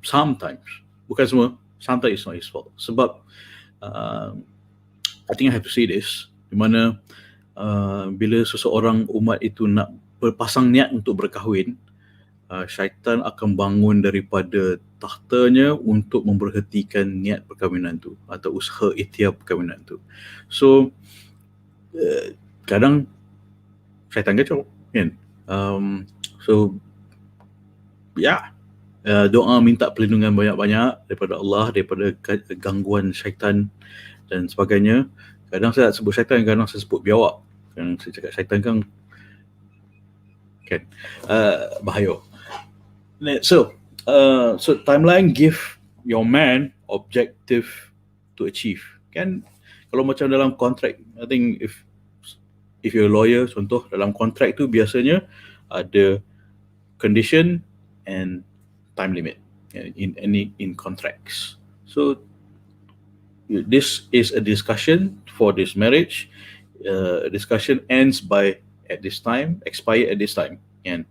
Sometimes, bukan semua, sometimes it's not his fault. Sebab I think I have to say this, di mana bila seseorang umat itu nak berpasang niat untuk berkahwin, syaitan akan bangun daripada tahtanya untuk memberhentikan niat perkahwinan tu atau usaha ikhtiar perkahwinan tu. So kadang syaitan kacau, kan? So doa minta perlindungan banyak-banyak daripada Allah, daripada gangguan syaitan dan sebagainya. Kadang saya tak sebut syaitan, kadang saya sebut biawak. Kadang saya cakap syaitan kan bahaya. So timeline give your man objective to achieve. Kan kalau macam dalam kontrak, I think if you're a lawyer, contoh dalam kontrak tu biasanya ada condition and time limit in contracts. So this is a discussion for this marriage. Discussion ends by at this time, expire at this time. And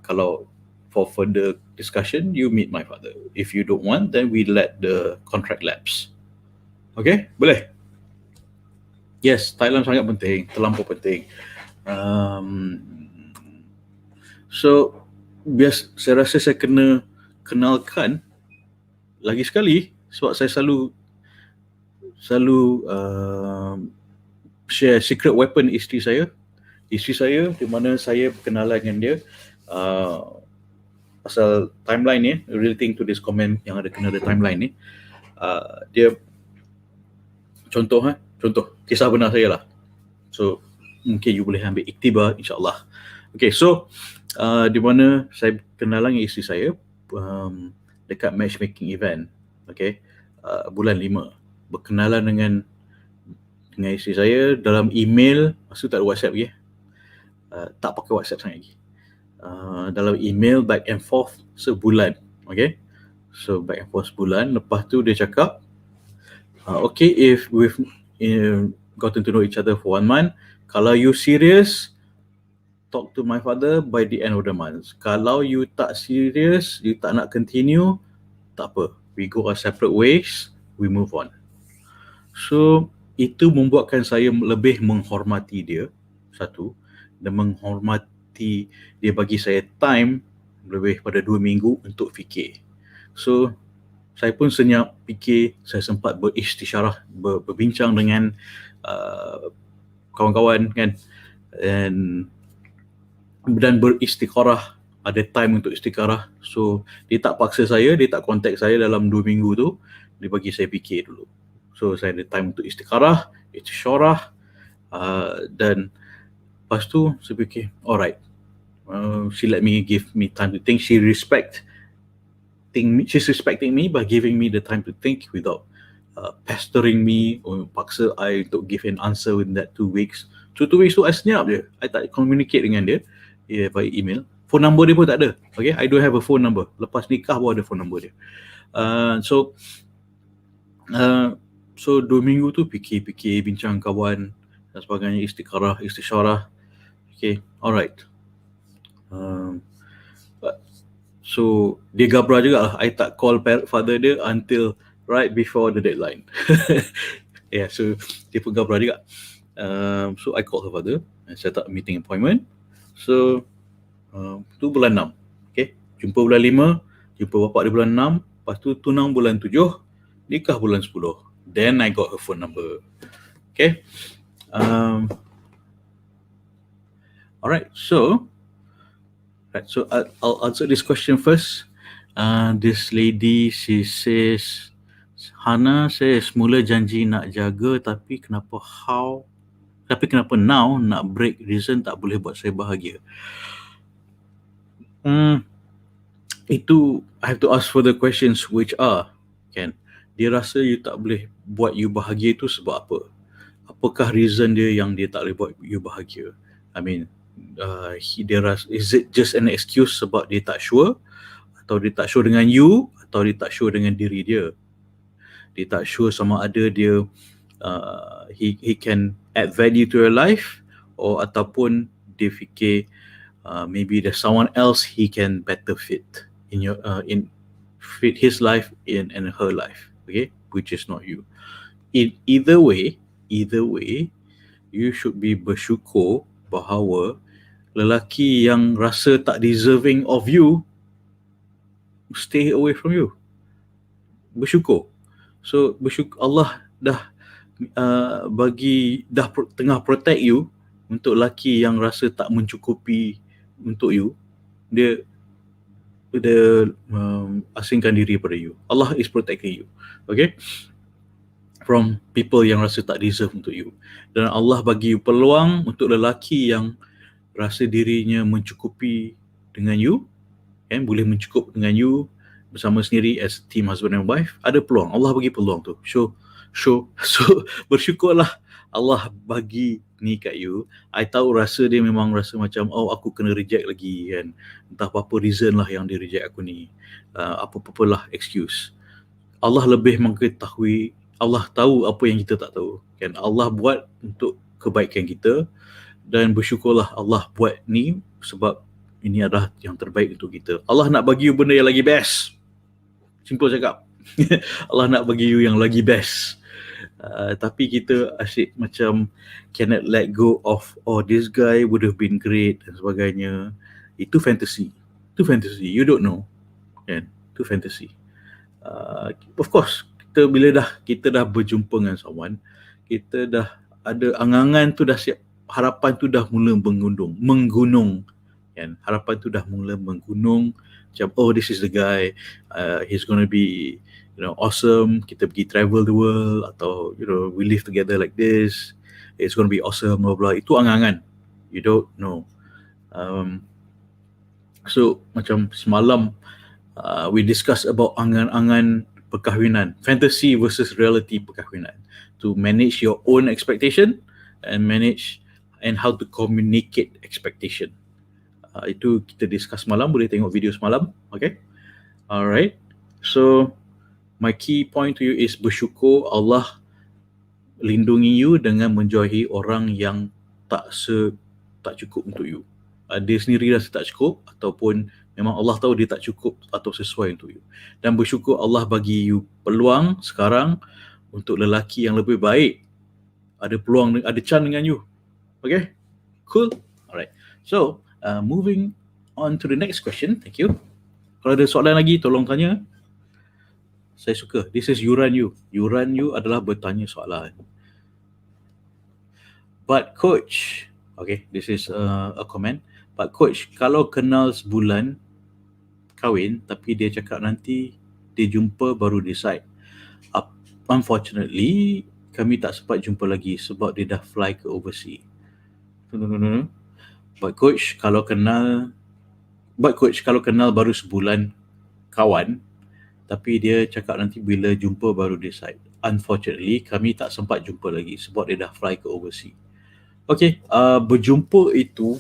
kalau for further discussion, you meet my father. If you don't want, then we let the contract lapse. Okay, boleh? Yes, Thailand sangat penting, terlampau penting. So, saya rasa saya kena kenalkan lagi sekali sebab saya selalu share secret weapon isteri saya. Isteri saya di mana saya berkenalan dengan dia pasal timeline ni, relating to this comment yang ada kena ada timeline ni. Dia contoh kisah benar saya lah. So mungkin you boleh ambil iktibar, insyaAllah. Okay, so di mana saya kenalan dengan isteri saya dekat matchmaking event. Okay, bulan 5 berkenalan dengan isteri saya dalam email. Masa tu tak ada WhatsApp lagi, tak pakai WhatsApp sangat lagi. Dalam email back and forth sebulan. Okay, so back and forth sebulan. Lepas tu dia cakap okay, if we've gotten to know each other for 1 month, kalau you serious, talk to my father by the end of the month. Kalau you tak serious, you tak nak continue, tak apa, we go our separate ways, we move on. So itu membuatkan saya lebih menghormati dia, satu, dan menghormati dia bagi saya time lebih pada 2 minggu untuk fikir. So saya pun senyap fikir, saya sempat beristisyarah, berbincang dengan kawan-kawan, kan, dan beristikharah, ada time untuk istikharah. So dia tak paksa saya, dia tak contact saya dalam 2 minggu tu, dia bagi saya fikir dulu. So saya ada time untuk istikharah, istisyarah, dan lepas tu saya fikir, alright, she let me give me time to think. She's respecting me by giving me the time to think without pestering me or paksa I untuk give an answer within that 2 weeks. So 2 weeks tu I senyap je, I tak communicate dengan dia by email. Phone number dia pun tak ada. Okay, I don't have a phone number. Lepas nikah baru ada phone number dia. So 2 minggu tu fikir-fikir, bincang kawan dan sebagainya, istisyarah. Okay, alright. So dia gabra juga lah. I tak call father dia until right before the deadline. Yeah, so dia pun gabra juga. So I called her father and set up a meeting appointment. So tu bulan 6. Okay, jumpa bulan 5, jumpa bapak dia bulan 6, lepas tu tunang bulan 7, nikah bulan 10. Then I got her phone number. Okay. Alright, so I'll answer this question first. This lady, she says, Hana, saya semula janji nak jaga, tapi kenapa now nak break, reason tak boleh buat saya bahagia. Itu I have to ask for the questions which are, kan, dia rasa you tak boleh buat you bahagia itu sebab apa? Apakah reason dia yang dia tak boleh buat you bahagia? I mean, is it just an excuse sebab dia tak sure, atau dia tak sure dengan you, atau dia tak sure dengan diri dia. Dia tak sure sama ada dia he can add value to your life, or ataupun dia fikir maybe there's someone else he can better fit in your fit his life in and her life, okay, which is not you. Either way, you should be bersyukur bahawa lelaki yang rasa tak deserving of you stay away from you. Bersyukur. So bersyukur Allah dah tengah protect you untuk lelaki yang rasa tak mencukupi untuk you. Dia asingkan diri pada you. Allah is protecting you, okay, from people yang rasa tak deserve untuk you. Dan Allah bagi you peluang untuk lelaki yang rasa dirinya mencukupi dengan you, kan, boleh mencukup dengan you bersama sendiri as team husband and wife. Ada peluang, Allah bagi peluang tu. So bersyukurlah Allah bagi ni kat you. I tahu rasa dia memang rasa macam, oh aku kena reject lagi kan, entah apa-apa reason lah yang dia reject aku ni, apa-apalah excuse. Allah lebih mengetahui, Allah tahu apa yang kita tak tahu kan. Allah buat untuk kebaikan kita, dan bersyukurlah Allah buat ni sebab ini adalah yang terbaik untuk kita. Allah nak bagi you benda yang lagi best. Simple cakap. Allah nak bagi you yang lagi best. Tapi kita asyik macam cannot let go of, oh this guy would have been great dan sebagainya. Itu fantasy. You don't know kan. Itu fantasy. Of course, bila kita dah berjumpa dengan someone, kita dah ada angangan tu, dah siap, harapan tu dah mula menggunung kan. Harapan tu dah mula menggunung, macam oh this is the guy, he's gonna be awesome, kita pergi travel the world, atau we live together like this, it's gonna be awesome, blah blah. Itu angangan, you don't know. So macam semalam we discuss about angan-angan perkahwinan, fantasy versus reality perkahwinan, to manage your own expectation and how to communicate expectation. Itu kita discuss malam, boleh tengok video semalam, okay? Alright, so my key point to you is bersyukur Allah lindungi you dengan menjauhi orang yang tak cukup untuk you. Dia sendiri rasa tak cukup, ataupun memang Allah tahu dia tak cukup atau sesuai untuk you. Dan bersyukur Allah bagi you peluang sekarang untuk lelaki yang lebih baik. Ada peluang, ada chance dengan you. Okay? Cool? Alright. So, moving on to the next question. Thank you. Kalau ada soalan lagi, tolong tanya. Saya suka. This is Yuran You. Yuran You adalah bertanya soalan. But coach, okay, this is a comment. But coach, kalau kenal sebulan kahwin, tapi dia cakap nanti dia jumpa baru decide. Unfortunately, kami tak sempat jumpa lagi sebab dia dah fly ke overseas. But coach, kalau kenal baru sebulan kawan, tapi dia cakap nanti bila jumpa baru decide. Unfortunately, kami tak sempat jumpa lagi sebab dia dah fly ke overseas. Okay, berjumpa itu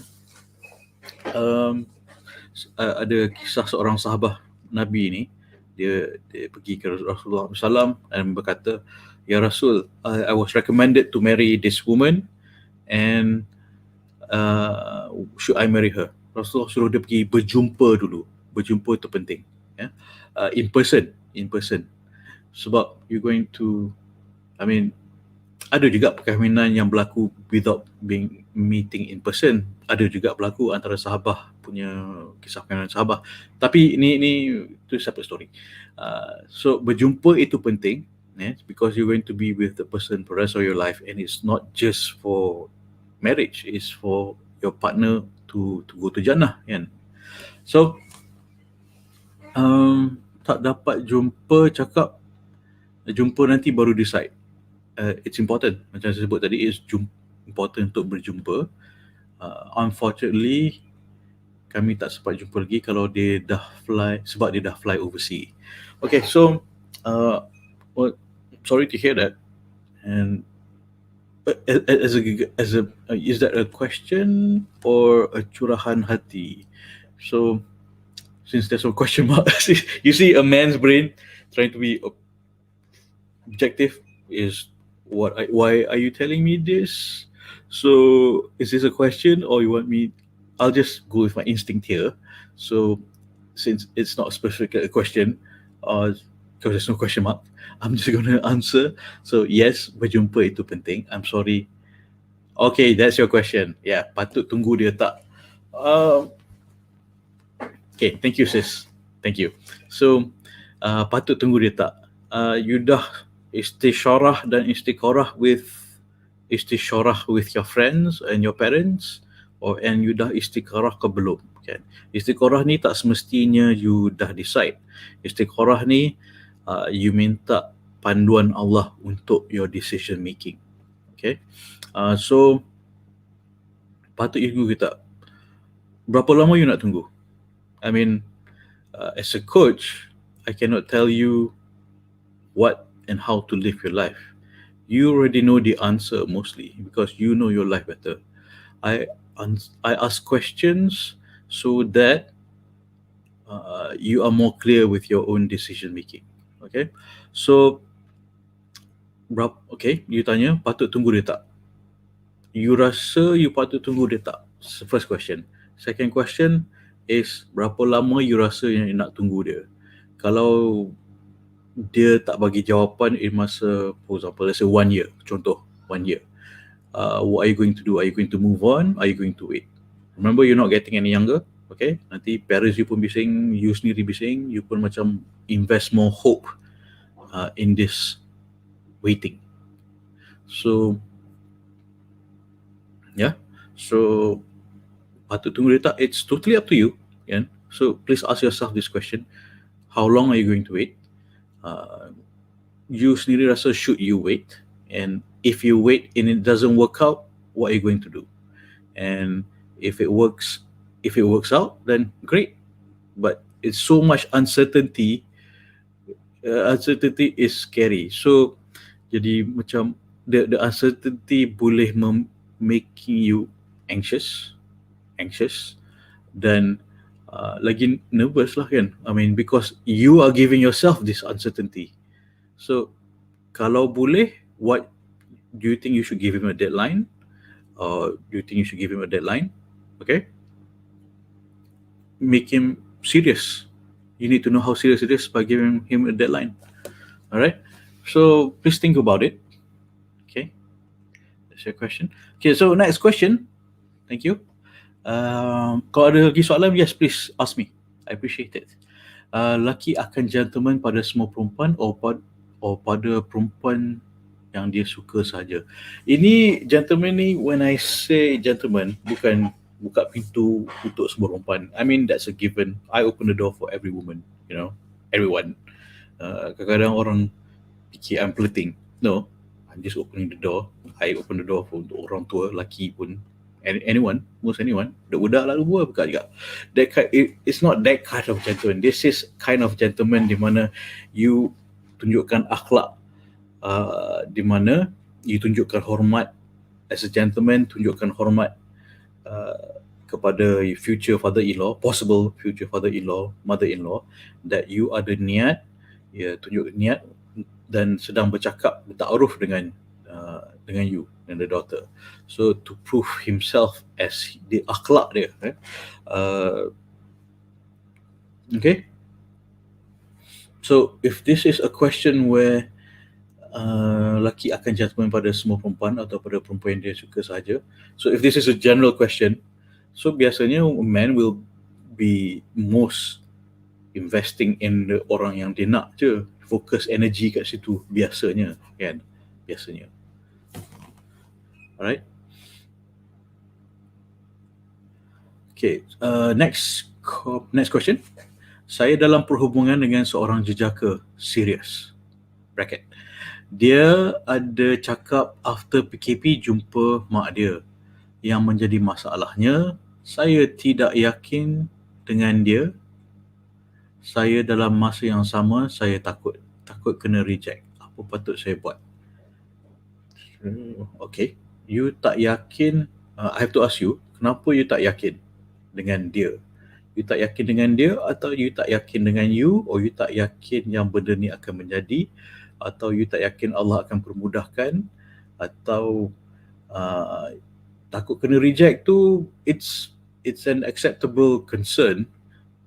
ada kisah seorang sahabat Nabi ni. Dia pergi ke Rasulullah SAW dan berkata, Ya Rasul, I was recommended to marry this woman, and should I marry her? Rasulullah suruh dia pergi berjumpa dulu. Berjumpa itu penting, ya. In person. Sebab you're going to, ada juga perkahwinan yang berlaku without meeting in person. Ada juga berlaku antara sahabat punya kisah perkahwinan sahabat. Tapi ini itu separate story. So berjumpa itu penting, because you're going to be with the person for the rest of your life, and it's not just for marriage, it's for your partner to go to Jannah, kan. So tak dapat jumpa, cakap jumpa nanti baru decide. It's important, macam saya sebut tadi, it's important untuk berjumpa. Unfortunately, kami tak sempat jumpa lagi kalau dia dah fly, sebab dia dah fly overseas. Okay, so sorry to hear that, and Is that a question or a curahan hati? So since there's a question mark, you see a man's brain trying to be objective is why are you telling me this? So is this a question or you want me? I'll just go with my instinct here. So since it's not specifically a question, because there's no question mark, I'm just gonna answer. So yes, berjumpa itu penting. I'm sorry. Okay, that's your question. Yeah, patut tunggu dia tak. Okay, thank you sis. Thank you. So patut tunggu dia tak. You dah istisyarah dan istiqarah with your friends and your parents, and you dah istiqarah ke belum, kan? Istiqarah ni tak semestinya you dah decide. Istiqarah ni you minta panduan Allah untuk your decision making. Okay, so patut you tunggu ke tak? Berapa lama you nak tunggu? I mean, as a coach, I cannot tell you what and how to live your life. You already know the answer mostly because you know your life better. I ask questions so that you are more clear with your own decision making. Okay, so okay, you tanya patut tunggu dia tak? You rasa you patut tunggu dia tak? First question. Second question is berapa lama you rasa yang nak tunggu dia? Kalau dia tak bagi jawapan in masa, for example, let's say 1 year, contoh 1 year, what are you going to do? Are you going to move on? Are you going to wait? Remember, you're not getting any younger. Okay, nanti parents you pun bising, you sendiri bising, you pun macam invest more hope in this waiting. So yeah, so patut tunggu dia tak? It's totally up to you, kan? So please ask yourself this question: how long are you going to wait? You sendiri rasa should you wait? And if you wait and it doesn't work out, what are you going to do? And if it works out, then great. But it's so much uncertainty. Uncertainty is scary. So jadi macam the uncertainty boleh making you anxious, dan lagi nervous lah, kan? I mean, because you are giving yourself this uncertainty. So kalau boleh, what do you think you should give him a deadline? Or do you think you should give him a deadline? Okay, make him serious. You need to know how serious it is by giving him a deadline. All right, so please think about it. Okay, that's your question. Okay, so next question. Thank you. Kalau ada lagi soalan, yes, please ask me. I appreciate it. Laki akan gentleman pada semua perempuan or pada perempuan yang dia suka saja. Ini gentleman ni, when I say gentleman, bukan buka pintu untuk semua perempuan. I mean, that's a given. I open the door for every woman, you know, everyone. Kadang-kadang orang fikir I'm flirting. No, I'm just opening the door. I open the door for untuk orang tua, laki pun, anyone, most anyone. Budak lalu buat buka juga. It's not that kind of gentleman. This is kind of gentleman di mana you tunjukkan akhlak, di mana you tunjukkan hormat as a gentleman, tunjukkan hormat kepada future father-in-law, possible future father-in-law, mother-in-law, that you ada niat, tunjuk niat dan sedang bertaaruf dengan you and the daughter. So to prove himself as the akhlak dia, okay. So if this is a question where laki akan gentleman pada semua perempuan atau pada perempuan yang dia suka saja, so if this is a general question, so biasanya a man will be most investing in the orang yang dia nak je, fokus energy kat situ biasanya, kan? Biasanya. Alright. Okay, next question. Saya dalam perhubungan dengan seorang jejaka serius. Bracket. Dia ada cakap after PKP jumpa mak dia. Yang menjadi masalahnya, saya tidak yakin dengan dia. Saya dalam masa yang sama, saya takut kena reject. Apa patut saya buat? Okay, you tak yakin, I have to ask you, kenapa you tak yakin dengan dia? You tak yakin dengan dia, atau you tak yakin dengan you, or you tak yakin yang benda ni akan menjadi, atau you tak yakin Allah akan permudahkan, atau takut kena reject tu, it's an acceptable concern.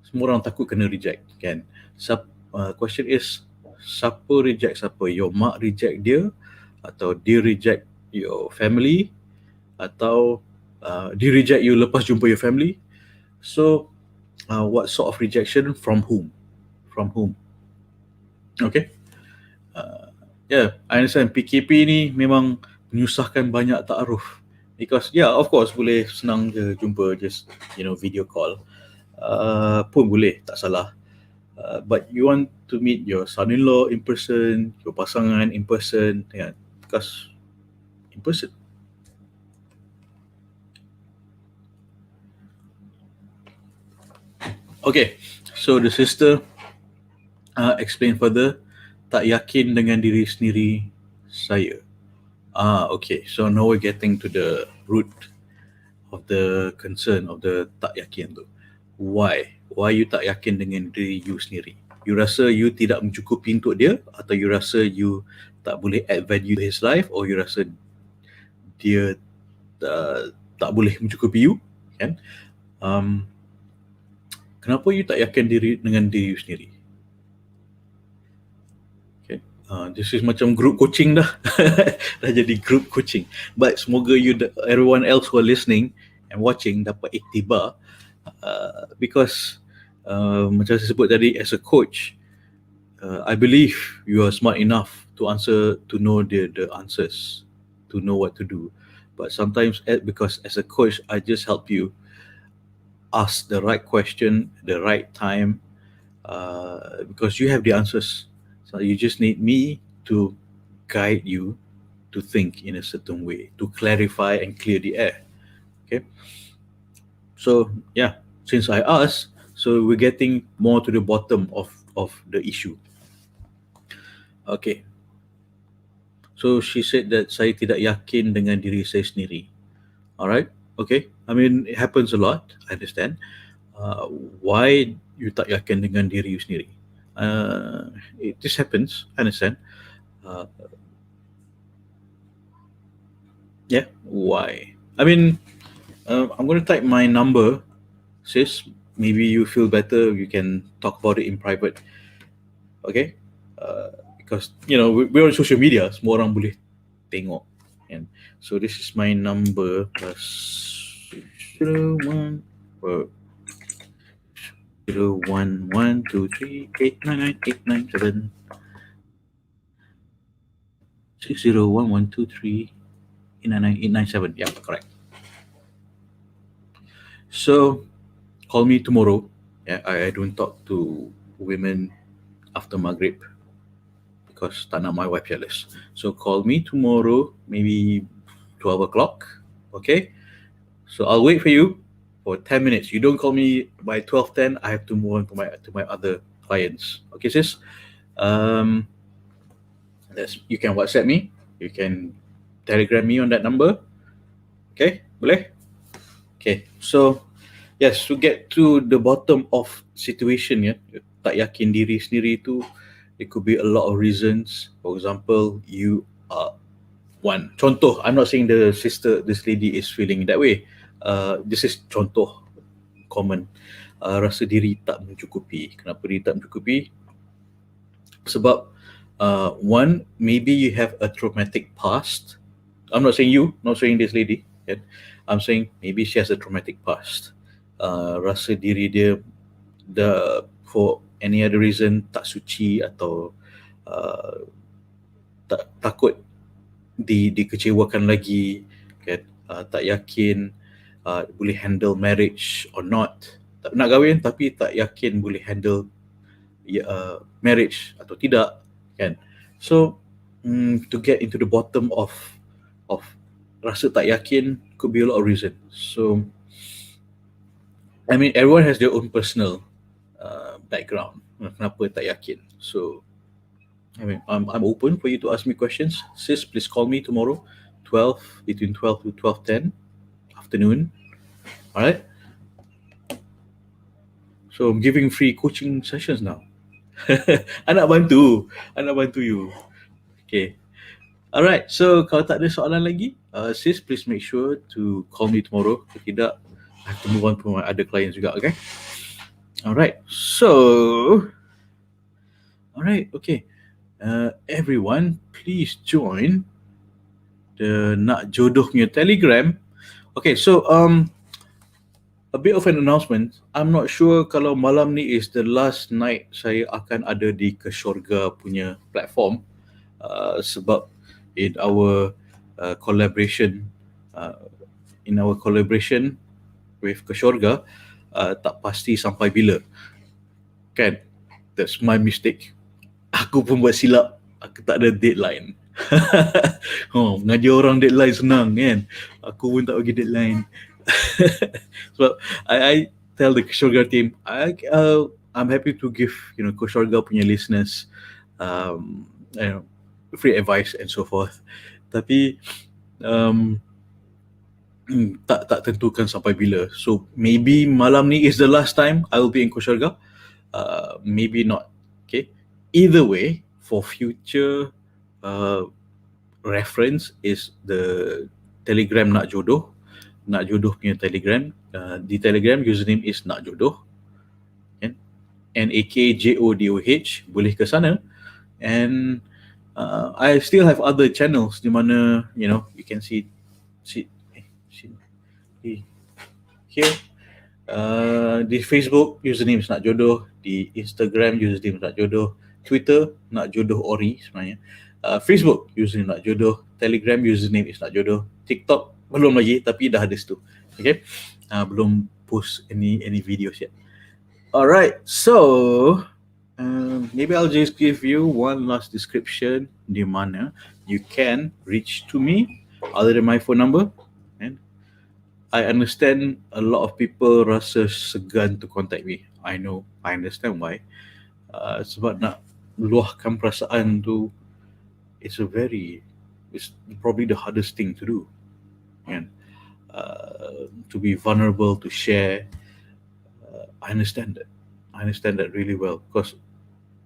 Semua orang takut kena reject, kan? Question is, siapa reject siapa? Your mak reject dia, atau dia reject your family, atau dia reject you lepas jumpa your family? So what sort of rejection, from whom? Okay. Yeah, I understand PKP ni memang menyusahkan banyak taaruf, because of course boleh senang je jumpa, just video call pun boleh, tak salah. But you want to meet your son-in-law in person, your pasangan in person, because in person. Okay, so the sister explain further, tak yakin dengan diri sendiri saya. Okay, so now we're getting to the root of the concern, of the tak yakin tu. Why you tak yakin dengan diri you sendiri? You rasa you tidak mencukupi untuk dia, atau you rasa you tak boleh add value to his life, or you rasa dia tak boleh mencukupi you, kan? Kenapa you tak yakin dengan diri you sendiri? Okay. This is macam group coaching dah. Dah jadi group coaching. But semoga everyone else who are listening and watching dapat iktibar, because macam saya sebut tadi, as a coach, I believe you are smart enough to know the answers, to know what to do. But sometimes, because as a coach, I just help you ask the right question, the right time, because you have the answers. So you just need me to guide you to think in a certain way, to clarify and clear the air. Okay. So since I asked, so we're getting more to the bottom of the issue. Okay. So she said that saya tidak yakin dengan diri saya sendiri. Alright. Okay. I mean, it happens a lot. I understand. Why you tak yakin dengan diri you sendiri? This happens. I understand. Why? I mean, I'm going to type my number, sis. Maybe you feel better, you can talk about it in private. Okay? Because, we're on social media, semua orang boleh tengok. And so this is my number, +01 011238998997 6011238998997. Yeah, correct. So call me tomorrow. I don't talk to women after Maghrib because tak nak my wife jealous. So call me tomorrow, maybe 12 o'clock. Okay? So I'll wait for you for 10 minutes. You don't call me by 12:10, I have to move on to my other clients. Okay, sis? You can WhatsApp me, you can Telegram me on that number. Okay? Boleh? Okay, so yes, to get to the bottom of situation, tak yakin diri sendiri tu, it could be a lot of reasons. For example, you are one. Contoh, I'm not saying this lady is feeling that way. This is contoh common. Rasa diri tak mencukupi. Kenapa diri tak mencukupi? Sebab one, maybe you have a traumatic past. I'm not saying you, not saying this lady. I'm saying maybe she has a traumatic past. Rasa diri dia for any other reason tak suci, atau takut dikecewakan lagi, kan? Tak yakin boleh handle marriage or not. Tak nak kahwin tapi tak yakin boleh handle marriage atau tidak, kan? So to get into the bottom of rasa tak yakin could be a lot of reasons. So I mean, everyone has their own personal background kenapa tak yakin. So I mean, I'm open for you to ask me questions. Sis, please call me tomorrow. between 12 to 12:10 afternoon. All right. So I'm giving free coaching sessions now. I nak bantu you. Okay. Alright, so kalau tak ada soalan lagi, sis, please make sure to call me tomorrow. Kalau tidak, I have to move on to my other clients juga, okay? Alright, okay. Everyone, please join the Nak Jodoh punya Telegram. Okay, so a bit of an announcement. I'm not sure kalau malam ni is the last night saya akan ada di Kesyurga punya platform, sebab in our collaboration with Kesyurga, tak pasti sampai bila. Kan? That's my mistake. Aku pun buat silap. Aku tak ada deadline. Mengajar orang deadline senang kan? Aku pun tak bagi deadline. So I tell the Kesyurga team, I'm happy to give Kesyurga punya listeners free advice and so forth. Tapi tak tentukan sampai bila. So maybe malam ni is the last time I will be in Kesyurga. Maybe not. Okay. Either way, for future reference is the Telegram Nak Jodoh. Nak Jodoh punya Telegram. Di Telegram username is Nak Jodoh. NAKJODOH. Boleh ke sana. And I still have other channels di mana you can see here. Di Facebook username is Nak Jodoh, di Instagram username Nak Jodoh, Twitter Nak Jodoh Ori sebenarnya. Facebook username Nak Jodoh, Telegram username is Nak Jodoh, TikTok belum lagi tapi dah ada situ. Okay, belum post any videos yet. Alright, so maybe I'll just give you one last description di mana you can reach to me other than my phone number. And I understand a lot of people rasa segan to contact me. I know, I understand why. Sebab nak luahkan perasaan tu, it's probably the hardest thing to do. And to be vulnerable, to share, I understand that really well, because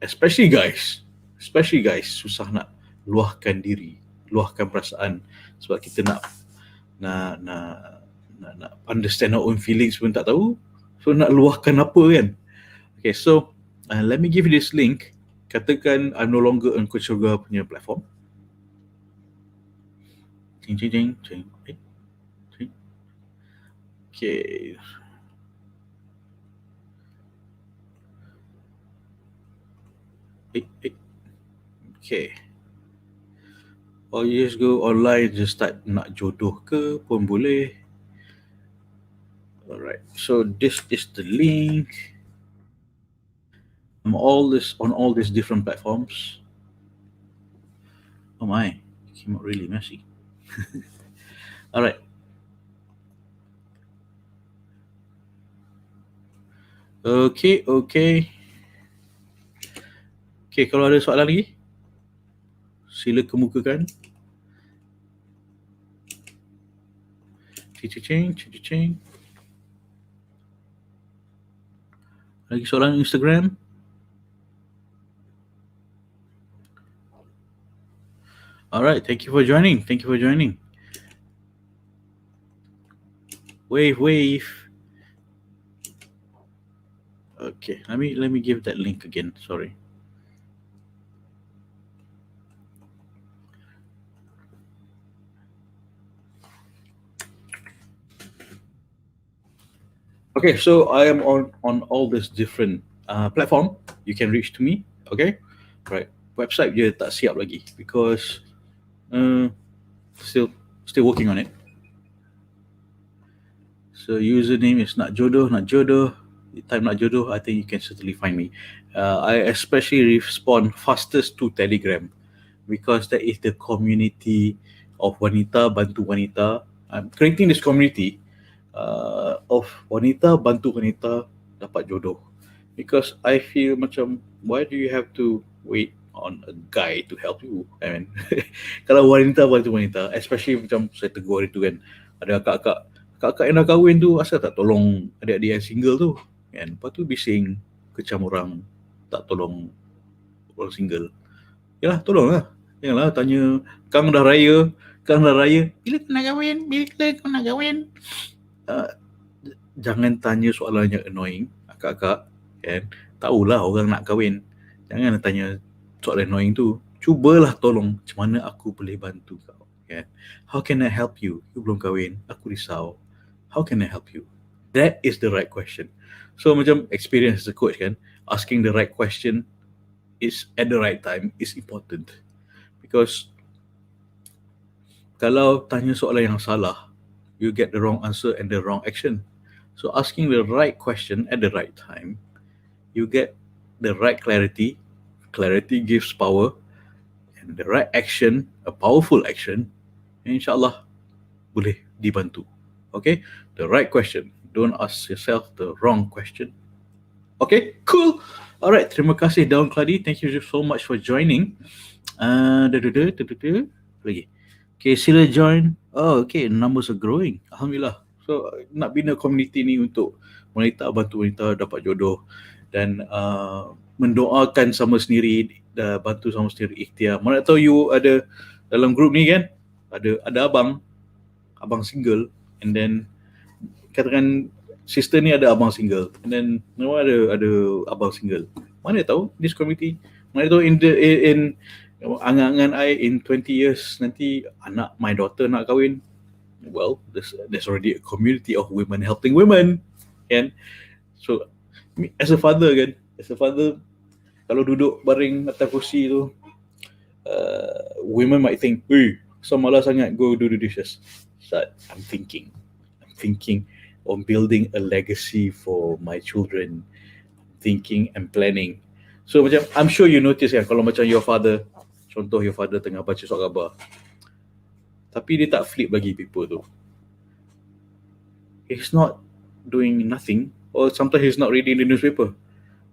especially guys, susah nak luahkan diri, luahkan perasaan, sebab kita nak understand our own feelings pun tak tahu, so nak luahkan apa kan. Okay, so let me give you this link. Katakan I'm no longer on Kesyurga punya platform. Okay. Okay. Or you just go online, just type Nak Jodoh ke pun boleh. Alright, so this is the link. I'm on all these different platforms. Oh my, it came out really messy. Alright. Okay. Okay, kalau ada soalan lagi, sila kemukakan. Cing. Lagi soalan Instagram? Alright, thank you for joining. Wave. Okay, let me give that link again. Sorry. Okay, so I am on all this different platform. You can reach to me. Okay, right. Website je tak siap lagi because still working on it. So username is Nak Jodoh. Type Nak Jodoh, I think you can certainly find me. I especially respond fastest to Telegram because that is the community of wanita bantu wanita. I'm creating this community of wanita bantu wanita dapat jodoh, because I feel macam, why do you have to wait on a guy to help you. I mean, kalau wanita bantu wanita, especially macam saya tegur hari tu kan, ada kakak yang dah kahwin tu asal tak tolong adik-adik yang single tu kan. Lepas tu bising kecam orang tak tolong orang single. Yalah, tolonglah. Janganlah tanya Kang dah raya, bila kau nak kahwin? Jangan tanya soalan yang annoying, akak-akak kan. Tahulah orang nak kahwin. Jangan tanya soalan annoying tu. Cubalah tolong, macam mana aku boleh bantu kau kan. How can I help you? You belum kahwin, aku risau. How can I help you? That is the right question. So macam experience as a coach kan, asking the right question is at the right time is important. Because kalau tanya soalan yang salah, you get the wrong answer and the wrong action. So asking the right question at the right time, you get the right clarity. Clarity gives power, and the right action, a powerful action, insyaAllah boleh dibantu. Okay, the right question. Don't ask yourself the wrong question. Okay, cool. Alright, terima kasih Daun Keladi. Thank you so much for joining. Lagi. Okay, sila join. Oh, okay, numbers are growing. Alhamdulillah. So, nak bina community ni untuk wanita, bantu wanita dapat jodoh dan mendoakan sama sendiri, bantu sama sendiri ikhtiar. Mana tahu you ada dalam group ni kan, ada abang single, and then katakan sister ni ada abang single, and then ada abang single. Mana tahu this community, mana tahu in angan-angan I in 20 years nanti anak my daughter nak kahwin. Well, there's already a community of women helping women, kan? So as a father, kalau duduk baring atas kursi tu, women might think, so malas sangat, go do the dishes. So I'm thinking on building a legacy for my children, thinking and planning. So macam, I'm sure you notice kan, kalau macam your father tengah baca surat khabar, tapi dia tak flip bagi people tu. He's not doing nothing, or sometimes he's not reading the newspaper.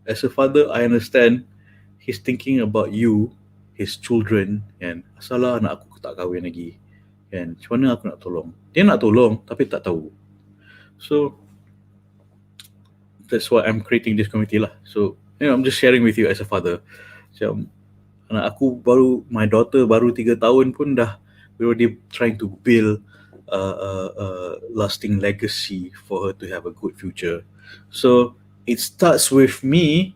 As a father, I understand he's thinking about you, his children, and salah anak aku tak kahwin lagi, kan? Macam mana aku nak tolong? Dia nak tolong, tapi tak tahu. So that's why I'm creating this community lah. So I'm just sharing with you as a father. Macam anak aku my daughter baru 3 tahun pun dah, we're already trying to build a lasting legacy for her to have a good future. So it starts with me.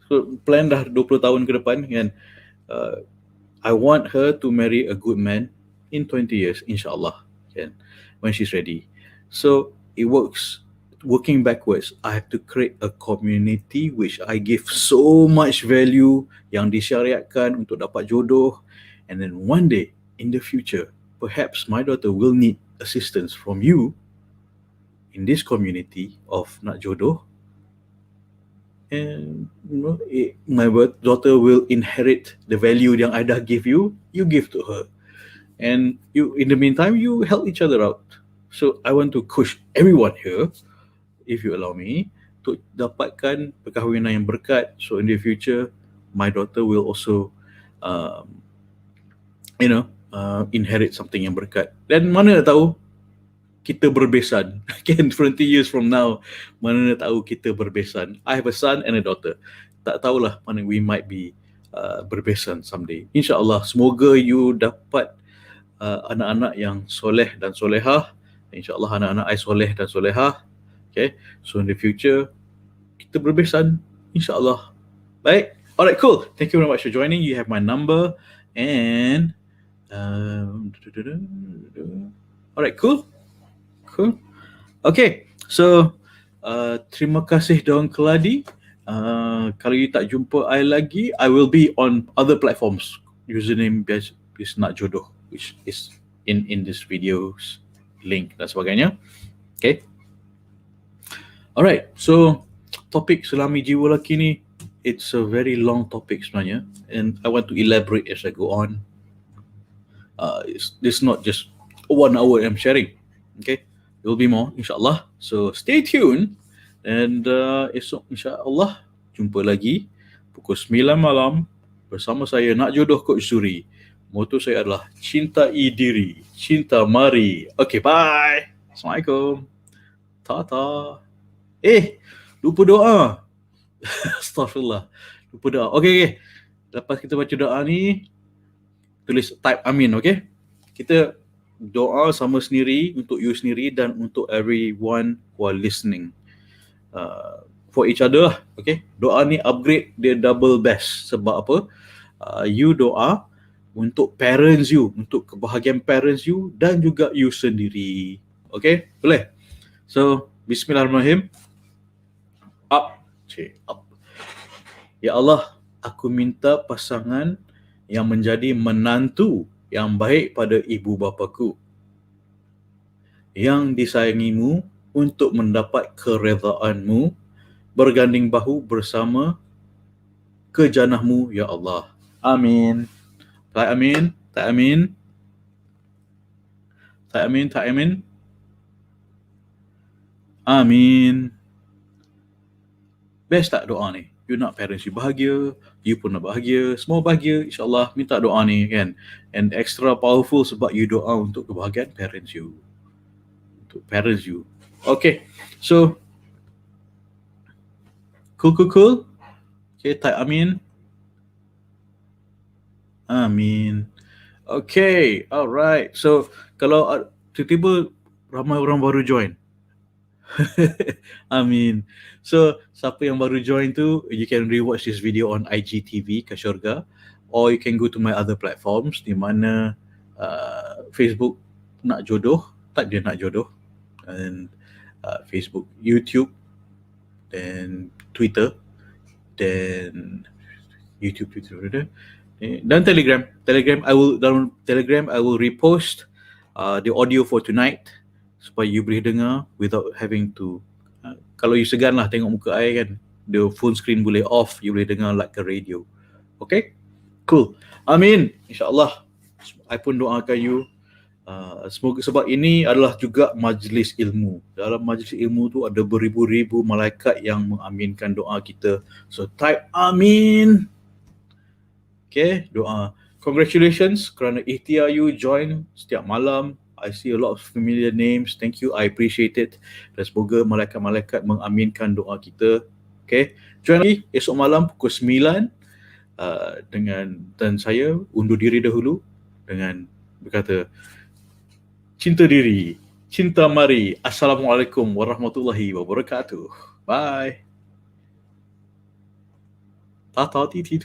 So plan dah 20 tahun ke depan kan. I want her to marry a good man in 20 years, insyaAllah, kan, when she's ready. So it working backwards. I have to create a community which I give so much value, yang disyariatkan untuk dapat jodoh, and then one day in the future, perhaps my daughter will need assistance from you in this community of nak jodoh, and my daughter will inherit the value yang I dah give you, you give to her, and you, in the meantime, you help each other out. So I want to push everyone here, if you allow me, to dapatkan perkahwinan yang berkat. So in the future, my daughter will also inherit something yang berkat. Dan mana nak tahu kita berbesan kan, 20 years from now, mana nak tahu kita berbesan. I have a son and a daughter. Tak tahulah mana we might be berbesan someday. InsyaAllah, semoga you dapat anak-anak yang soleh dan solehah. InsyaAllah anak-anak I soleh dan solehah. Okay, so in the future kita berbesan, insyaAllah. Baik, alright, cool. Thank you very much for joining. You have my number, and alright, cool. Okay, so terima kasih Daun Keladi. Kalau you tak jumpa I lagi, I will be on other platforms. Username is Nak Jodoh, which is in this video's link dan sebagainya. Okay. Alright, so topik selami jiwa lelaki ni, it's a very long topic sebenarnya, and I want to elaborate as I go on. It's not just 1 hour I'm sharing. Okay, there will be more, insyaAllah. So stay tuned, and esok insyaAllah jumpa lagi pukul 9 malam Bersama saya Nak Jodoh Coach Suri. Moto saya adalah cintai diri, cinta mari. Okay, bye. Assalamualaikum. Tata. Lupa doa. Astaghfirullah. Lupa doa. Okay. Lepas kita baca doa ni, tulis type amin, okay? Kita doa sama sendiri, untuk you sendiri dan untuk everyone who are listening. For each other lah, okay? Doa ni upgrade, dia double best. Sebab apa? You doa untuk parents you, untuk kebahagiaan parents you dan juga you sendiri. Okay? Boleh? So, bismillahirrahmanirrahim. Up. Ya Allah, aku minta pasangan yang menjadi menantu yang baik pada ibu bapaku, yang disayangimu untuk mendapat keredaanmu, berganding bahu bersama ke jannahmu, ya Allah. Amin. Tak amin? Tak amin? Tak amin? Tak amin? Amin. Best tak doa ni? You nak parents you bahagia, you pun nak bahagia, semua bahagia, insyaAllah. Minta doa ni kan. And extra powerful sebab you doa untuk kebahagiaan parents you. Untuk parents you. Okay, so cool. Okay, type amin. Amin. Okay, alright. So kalau tiba-tiba ramai orang baru join. Amin. So siapa yang baru join tu, you can rewatch this video on IGTV ke syurga, or you can go to my other platforms di mana Facebook Nak Jodoh, type dia Nak Jodoh, and Facebook, YouTube, dan Twitter, dan YouTube, Twitter, dan Telegram. Dalam Telegram I will repost the audio for tonight supaya you boleh dengar without having to kalau you segan lah tengok muka I kan, the phone screen boleh off, you boleh dengar like a radio. Okay? Cool. Amin. InsyaAllah. I pun doakan you. Semoga, sebab ini adalah juga majlis ilmu. Dalam majlis ilmu tu ada beribu-ribu malaikat yang mengaminkan doa kita. So type amin. Okay, doa. Congratulations kerana ikhtiar you join setiap malam. I see a lot of familiar names. Thank you, I appreciate it. Dan semoga malaikat-malaikat mengaminkan doa kita. Okay, join lagi esok malam pukul 9 dan saya undur diri dahulu dengan berkata cinta diri, cinta mari. Assalamualaikum warahmatullahi wabarakatuh. Bye. Tata titi.